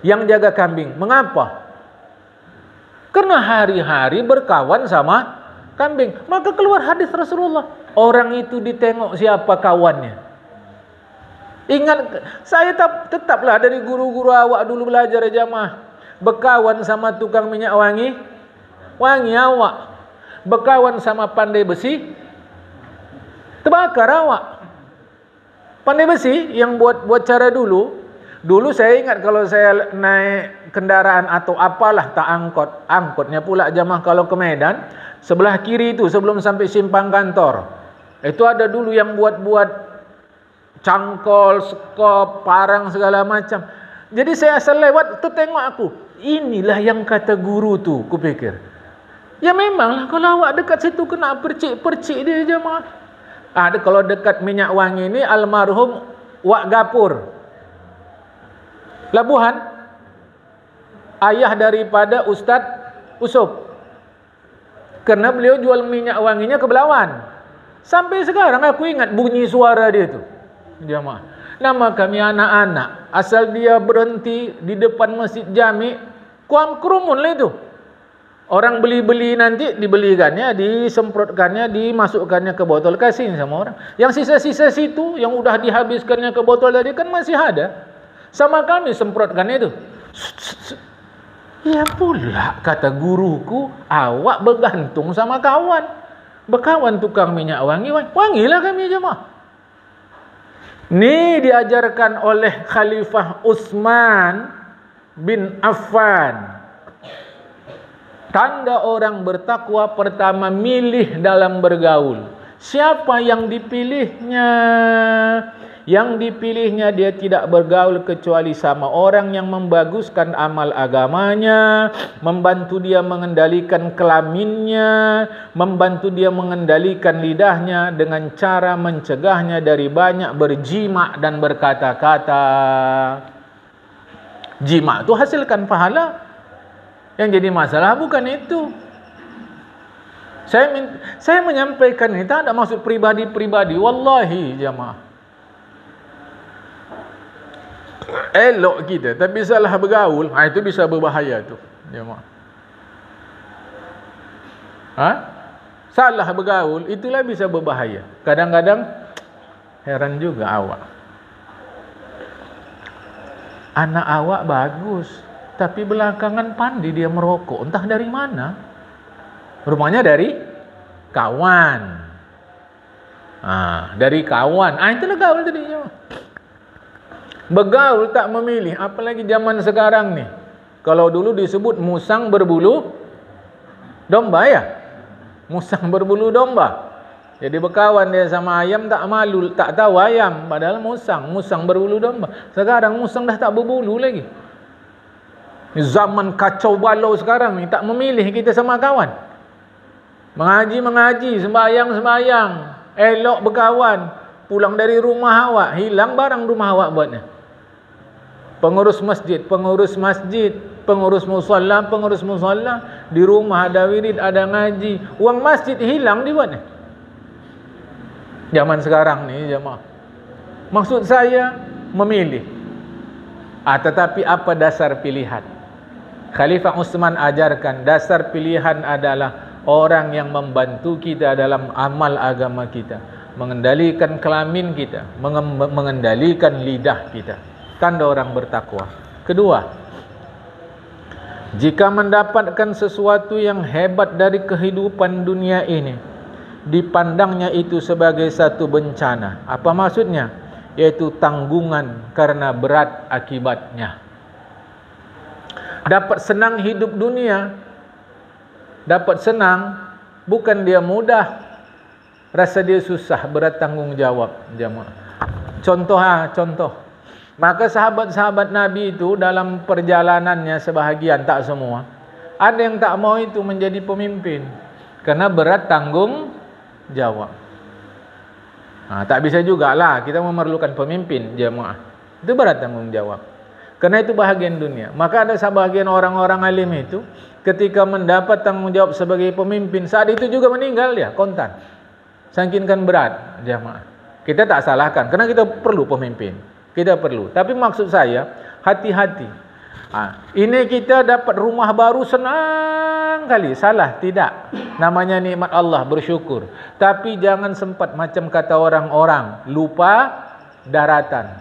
Yang jaga kambing. Mengapa? Karena hari-hari berkawan sama kambing. Maka keluar hadis Rasulullah. Orang itu ditengok siapa kawannya. Ingat, saya tetaplah dari guru-guru awak dulu belajar jamaah. Berkawan sama tukang minyak wangi, wangi awak. Berkawan sama pandai besi, terbakar awak. Pandai besi yang buat cara dulu, Dulu saya ingat kalau saya naik kendaraan atau apalah, tak angkot. Angkotnya pula jamaah kalau ke Medan, sebelah kiri itu sebelum sampai simpang kantor. Itu ada dulu yang buat-buat cangkol, sekop, parang segala macam. Jadi saya asal lewat tu tengok aku. Inilah yang kata guru tu, kupikir. Ya memanglah kalau awak dekat situ kena percik-percik dia jemaah. Ada kalau dekat Minyak Wangi ni almarhum Wak Gapur Labuhan, ayah daripada Ustaz Usop. Karena beliau jual minyak wanginya ke Belawan. Sampai sekarang aku ingat bunyi suara dia tu. Jemaah. Nama kami anak-anak, asal dia berhenti di depan Masjid Jami, kerumun lah itu. Orang beli-beli nanti dibelikannya, disemprotkannya, dimasukkannya ke botol, kasih sama orang. Yang sisa-sisa situ yang udah dihabiskannya ke botol tadi kan masih ada. Sama kami semprotkannya itu. Ya pula kata guruku, awak bergantung sama kawan. Berkawan tukang minyak wangi, wangilah kami jemaah. Ini diajarkan oleh Khalifah Utsman bin Affan. Tanda orang bertakwa pertama, milih dalam bergaul. Siapa yang dipilihnya? Yang dipilihnya dia tidak bergaul kecuali sama orang yang membaguskan amal agamanya, membantu dia mengendalikan kelaminnya, membantu dia mengendalikan lidahnya dengan cara mencegahnya dari banyak berjima dan berkata-kata. Jima itu hasilkan pahala. Yang jadi masalah bukan itu. Saya menyampaikan ini tak ada maksud pribadi-pribadi. Wallahi jamaah. Elok kita, tapi salah bergaul, itu bisa berbahaya tu. Jemaah. Salah bergaul, itulah bisa berbahaya. Kadang-kadang heran juga awak. Anak awak bagus, tapi belakangan pandai dia merokok. Entah dari mana. Rumahnya dari kawan. Dari kawan. Itulah gaul tadi. Bergaul tak memilih, apalagi zaman sekarang ni. Kalau dulu disebut musang berbulu domba ya. Musang berbulu domba. Jadi berkawan dia sama ayam tak malu, tak tahu ayam, padahal musang berbulu domba. Sekarang musang dah tak berbulu lagi. Zaman kacau balau sekarang ni, tak memilih kita sama kawan. Mengaji, sembahyang, elok berkawan. Pulang dari rumah awak, hilang barang rumah awak buatnya. Pengurus masjid, pengurus musalla, di rumah ada wirid, ada ngaji, uang masjid hilang dibuatnya. Zaman sekarang ni jemaah. Maksud saya memilih. Tetapi apa dasar pilihan? Khalifah Utsman ajarkan dasar pilihan adalah orang yang membantu kita dalam amal agama kita, mengendalikan kelamin kita, mengendalikan lidah kita. Tanda orang bertakwa. Kedua, jika mendapatkan sesuatu yang hebat dari kehidupan dunia ini, dipandangnya itu sebagai satu bencana. Apa maksudnya? Yaitu tanggungan karena berat akibatnya. Dapat senang hidup dunia, dapat senang, bukan dia mudah, rasa dia susah, berat tanggung jawab. Contoh. Maka sahabat-sahabat Nabi itu dalam perjalanannya sebahagian, tak semua, ada yang tak mau itu menjadi pemimpin karena berat tanggung jawab. Tak bisa jugalah, kita memerlukan pemimpin jemaah. Itu berat tanggung jawab. Karena itu bahagian dunia. Maka ada sebahagian orang-orang alim itu ketika mendapat tanggung jawab sebagai pemimpin, saat itu juga meninggal dia, kontan. Saking berat jemaah. Kita tak salahkan karena kita perlu pemimpin. Kita perlu. Tapi maksud saya, hati-hati. Ini kita dapat rumah baru senang kali. Salah? Tidak. Namanya nikmat Allah, bersyukur. Tapi jangan sempat macam kata orang-orang, lupa daratan.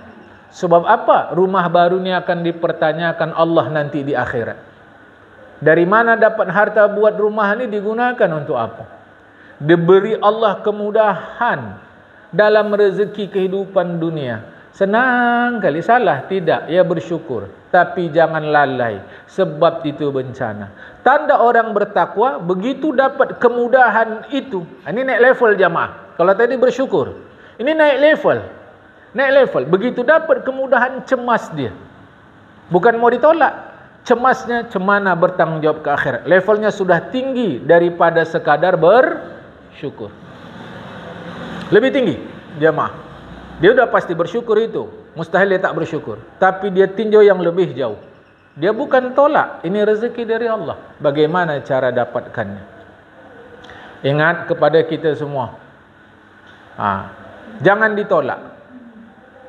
Sebab apa? Rumah baru ini akan dipertanyakan Allah nanti di akhirat. Dari mana dapat harta buat rumah ini, digunakan untuk apa? Diberi Allah kemudahan dalam rezeki kehidupan dunia. Senang kali, salah tidak, ia bersyukur. Tapi jangan lalai, sebab itu bencana. Tanda orang bertakwa, begitu dapat kemudahan itu. Ini naik level jamaah. Kalau tadi bersyukur, ini naik level. Naik level, begitu dapat kemudahan, cemas dia. Bukan mau ditolak, cemasnya cemana bertanggungjawab ke akhirat. Levelnya sudah tinggi daripada sekadar bersyukur. Lebih tinggi jamaah. Dia sudah pasti bersyukur itu. Mustahil dia tak bersyukur. Tapi dia tinjau yang lebih jauh. Dia bukan tolak. Ini rezeki dari Allah. Bagaimana cara dapatkannya? Ingat kepada kita semua. Jangan ditolak.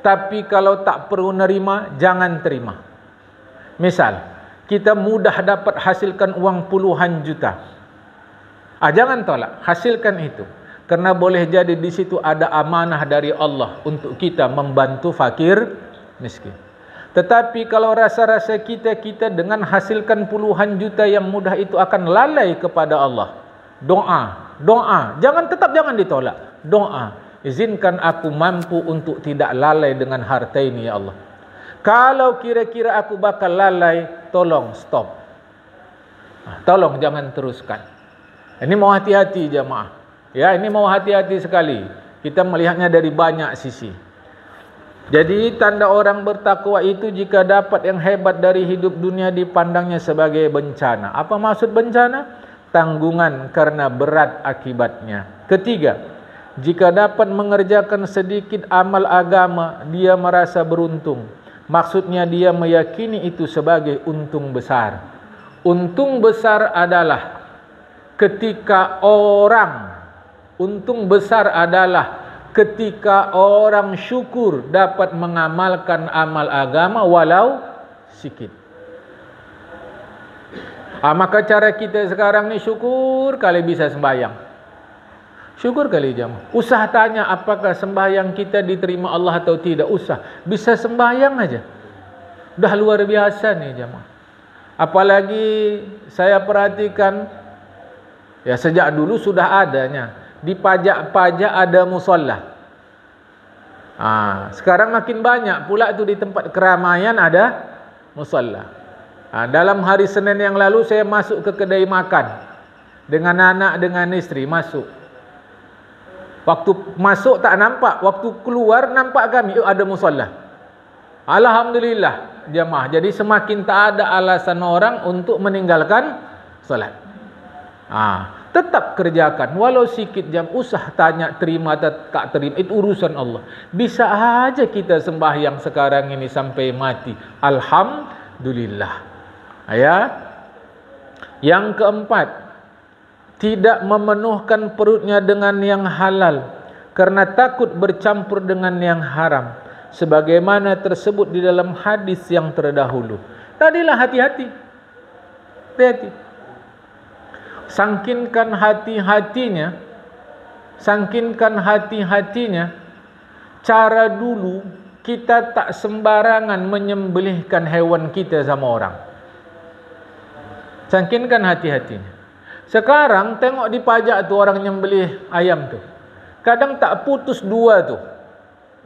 Tapi kalau tak perlu nerima, jangan terima. Misal, kita mudah dapat hasilkan uang puluhan juta. Jangan tolak. Hasilkan itu. Karena boleh jadi di situ ada amanah dari Allah untuk kita membantu fakir miskin. Tetapi kalau rasa-rasa kita dengan hasilkan puluhan juta yang mudah itu akan lalai kepada Allah. Doa. Jangan ditolak. Doa. Izinkan aku mampu untuk tidak lalai dengan harta ini ya Allah. Kalau kira-kira aku bakal lalai, tolong stop. Tolong jangan teruskan. Ini mau hati-hati jamaah. Ya, ini mau hati-hati sekali. Kita melihatnya dari banyak sisi. Jadi tanda orang bertakwa itu jika dapat yang hebat dari hidup dunia dipandangnya sebagai bencana. Apa maksud bencana? Tanggungan karena berat akibatnya. Ketiga, jika dapat mengerjakan sedikit amal agama, dia merasa beruntung. Maksudnya dia meyakini itu sebagai untung besar. Untung besar adalah ketika orang syukur dapat mengamalkan amal agama walau sikit. Maka cara kita sekarang ni syukur kali bisa sembahyang. Syukur kali jamaah. Usah tanya apakah sembahyang kita diterima Allah atau tidak. Usah. Bisa sembahyang aja. Dah luar biasa nih jamaah. Apalagi saya perhatikan, ya sejak dulu sudah adanya. Di pajak-pajak ada musola. Sekarang makin banyak pula itu di tempat keramaian ada musola. Dalam hari Senin yang lalu saya masuk ke kedai makan dengan anak dengan istri masuk. Waktu masuk tak nampak, waktu keluar nampak kami ada musola. Alhamdulillah jemaah. Jadi semakin tak ada alasan orang untuk meninggalkan solat. Tetap kerjakan walau sikit jam. Usah tanya terima atau tak terima, itu urusan Allah. Bisa aja kita sembahyang sekarang ini sampai mati. Alhamdulillah. Yang keempat, tidak memenuhkan perutnya dengan yang halal karena takut bercampur dengan yang haram, sebagaimana tersebut di dalam hadis yang terdahulu. Tadilah hati-hati. Sangkinkan hati-hatinya, cara dulu kita tak sembarangan menyembelihkan hewan kita sama orang. Sangkinkan hati-hatinya. Sekarang tengok di pajak tu orang nyembelih ayam tu. Kadang tak putus dua tu.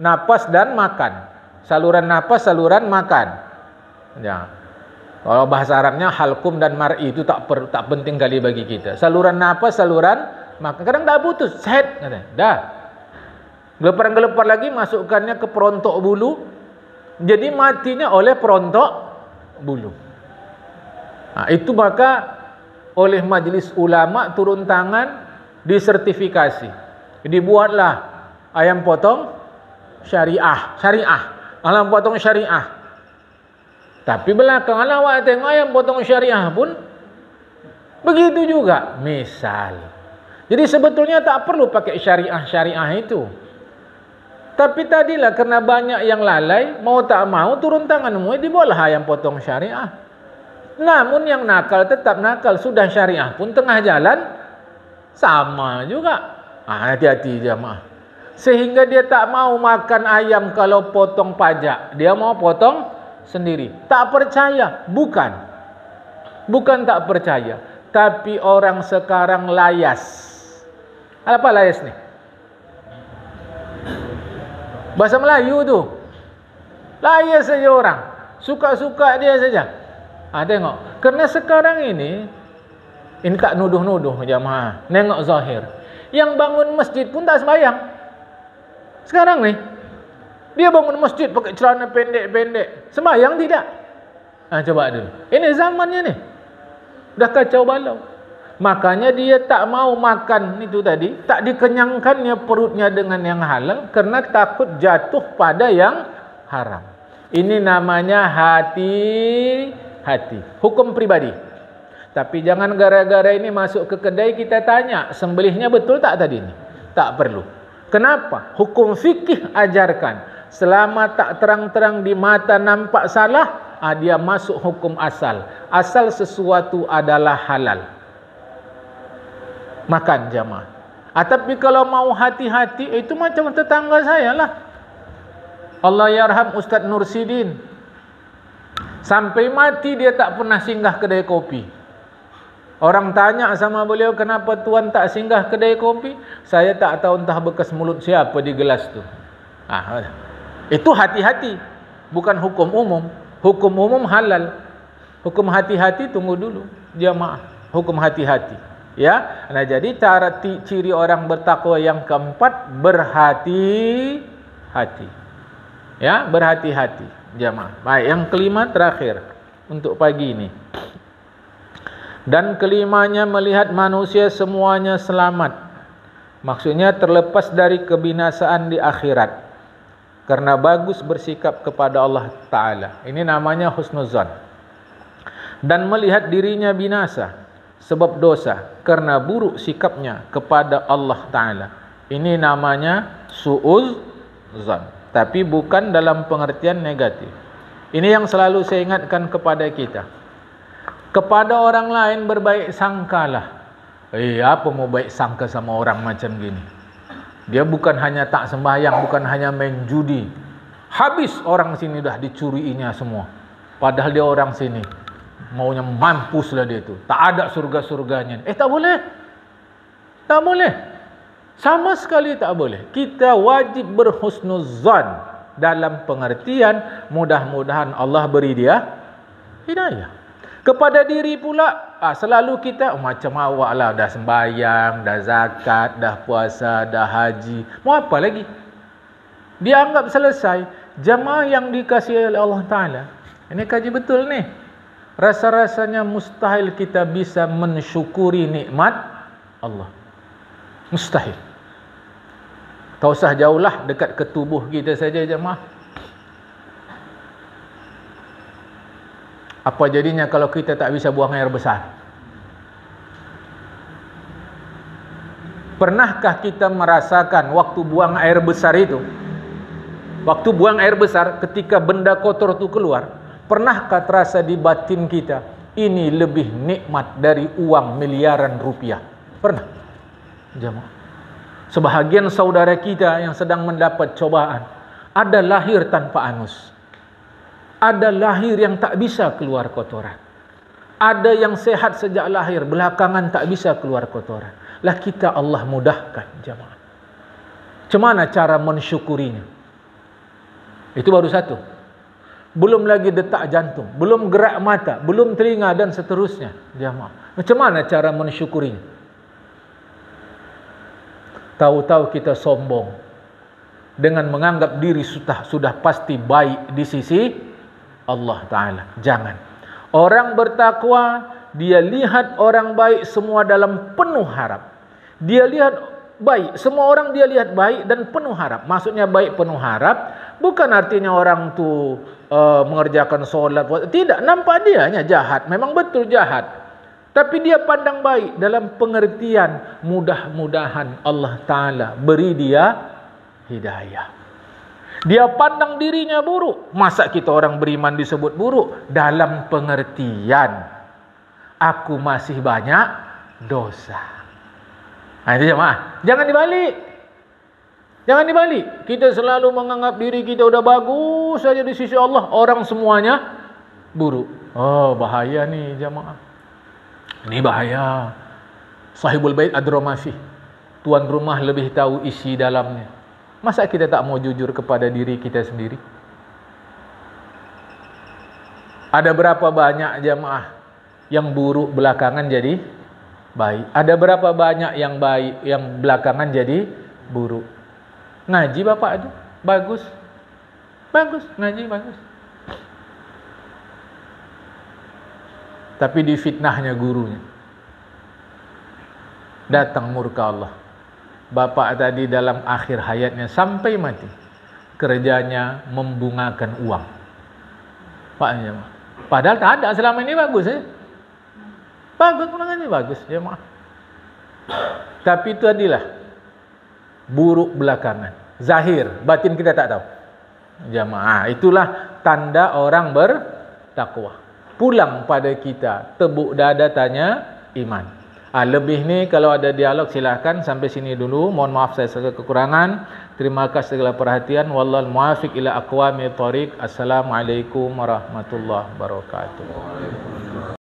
Napas dan makan. Saluran napas, saluran makan. Ya. Kalau bahasa Arabnya halkum dan mar'i itu tak penting kali bagi kita. Saluran napas, saluran makan. Kadang tak putus, sehat katanya. Dah. Gelepar-gelepar lagi masukkannya ke perontok bulu. Jadi matinya oleh perontok bulu. Itu maka oleh majelis ulama turun tangan disertifikasi. Dibuatlah ayam potong syariah. Ayam potong syariah. Tapi belakangan awak tengok ayam potong syariah pun begitu juga. Misal. Jadi sebetulnya tak perlu pakai syariah itu. Tapi tadilah kerana banyak yang lalai, mau tak mau turun tangan semua, dibuatlah ayam potong syariah. Namun yang nakal tetap nakal. Sudah syariah pun tengah jalan sama juga. Hati-hati jamaah. Sehingga dia tak mau makan ayam kalau potong pajak. Dia mau potong sendiri. Tak percaya. Bukan tak percaya. Tapi orang sekarang layas. Apa layas ni? Bahasa Melayu tu. Layas saja orang. Suka-suka dia saja. Tengok. Kerana sekarang ini tak nuduh-nuduh jamaah. Nengok zahir. Yang bangun masjid pun tak sembahyang. Sekarang ni. Dia bangun masjid pakai celana pendek-pendek. Sembahyang tidak? Coba dulu. Ini zamannya ni. Dah kacau balau. Makanya dia tak mau makan itu tadi. Tak dikenyangkannya perutnya dengan yang halal. Kerana takut jatuh pada yang haram. Ini namanya hati-hati. Hukum pribadi. Tapi jangan gara-gara ini masuk ke kedai kita tanya. Sembelihnya betul tak tadi ni? Tak perlu. Kenapa? Hukum fikih ajarkan. Selama tak terang-terang di mata nampak salah, dia masuk hukum asal. Asal sesuatu adalah halal. Makan jamaah. Tapi kalau mau hati-hati, itu macam tetangga saya lah. Allah yarham Ustaz Nursidin. Sampai mati dia tak pernah singgah kedai kopi. Orang tanya sama beliau, kenapa tuan tak singgah kedai kopi? Saya tak tahu entah bekas mulut siapa di gelas tu. Itu hati-hati. Bukan hukum umum. Hukum umum halal. Hukum hati-hati tunggu dulu. Jamaah. Hukum hati-hati. Ya. Nah, jadi cara ciri orang bertakwa yang keempat, berhati-hati. Ya, berhati-hati. Jamaah. Baik, yang kelima terakhir untuk pagi ini. Dan kelimanya melihat manusia semuanya selamat. Maksudnya terlepas dari kebinasaan di akhirat. Karena bagus bersikap kepada Allah Ta'ala. Ini namanya husnuzan. Dan melihat dirinya binasa sebab dosa. Karena buruk sikapnya kepada Allah Ta'ala. Ini namanya su'uzan. Tapi bukan dalam pengertian negatif. Ini yang selalu saya ingatkan kepada kita. Kepada orang lain berbaik sangkalah. Apa mau baik sangka sama orang macam gini? Dia bukan hanya tak sembahyang, bukan hanya main judi. Habis orang sini dah dicuriinya semua. Padahal dia orang sini. Maunya mampuslah dia tu. Tak ada surga-surganya. Tak boleh. Tak boleh. Sama sekali tak boleh. Kita wajib berhusnuzan dalam pengertian mudah-mudahan Allah beri dia hidayah. Kepada diri pula, selalu kita macam awak lah, dah sembahyang, dah zakat, dah puasa, dah haji. Mau apa lagi? Dia anggap selesai. Jamaah yang dikasihi oleh Allah Ta'ala. Ini kaji betul ni. Rasa-rasanya mustahil kita bisa mensyukuri nikmat Allah. Mustahil. Tak usah jauhlah, dekat ke tubuh kita saja jamaah. Apa jadinya kalau kita tak bisa buang air besar? Pernahkah kita merasakan waktu buang air besar itu? Waktu buang air besar ketika benda kotor itu keluar, pernahkah terasa di batin kita, ini lebih nikmat dari uang miliaran rupiah? Pernah? Jemaah. Sebahagian saudara kita yang sedang mendapat cobaan, ada lahir tanpa anus. Ada lahir yang tak bisa keluar kotoran. Ada yang sehat sejak lahir, belakangan tak bisa keluar kotoran. Lah kita Allah mudahkan jemaah. Macam mana cara mensyukurinya? Itu baru satu. Belum lagi detak jantung, belum gerak mata, belum telinga dan seterusnya jemaah. Macam mana cara mensyukurinya? Tahu-tahu kita sombong dengan menganggap diri sudah pasti baik di sisi Allah Ta'ala. Jangan. Orang bertakwa, dia lihat orang baik semua dalam penuh harap. Dia lihat baik, semua orang dia lihat baik dan penuh harap. Maksudnya baik penuh harap, bukan artinya orang tu mengerjakan solat. Tidak, nampak dia hanya jahat. Memang betul jahat. Tapi dia pandang baik dalam pengertian mudah-mudahan Allah Ta'ala beri dia hidayah. Dia pandang dirinya buruk. Masa kita orang beriman disebut buruk? Dalam pengertian aku masih banyak dosa. Itu jemaah. Jangan dibalik. Jangan dibalik. Kita selalu menganggap diri kita udah bagus saja di sisi Allah. Orang semuanya buruk. Oh, bahaya nih jemaah. Ini bahaya. Sahibul bait adra ma fi. Tuan rumah lebih tahu isi dalamnya. Masa kita tak mau jujur kepada diri kita sendiri? Ada berapa banyak jamaah yang buruk belakangan jadi baik? Ada berapa banyak yang baik yang belakangan jadi buruk? Ngaji bapak itu bagus. Bagus, ngaji bagus. Tapi difitnahnya gurunya. Datang murka Allah. Bapak tadi dalam akhir hayatnya sampai mati, kerjanya membungakan uang. Pak jemaah. Padahal tak ada selama ini bagus Bagus ini bagus jemaah. Tapi itu adalah buruk belakangan. Zahir, batin kita tak tahu. Jemaah, itulah tanda orang bertakwa. Pulang pada kita, tepuk dada tanya iman. Lebih ni kalau ada dialog silakan. Sampai sini dulu. Mohon maaf saya segala kekurangan. Terima kasih segala perhatian. Wallahul muwaffiq ila aqwamit thoriq. Assalamualaikum warahmatullahi wabarakatuh.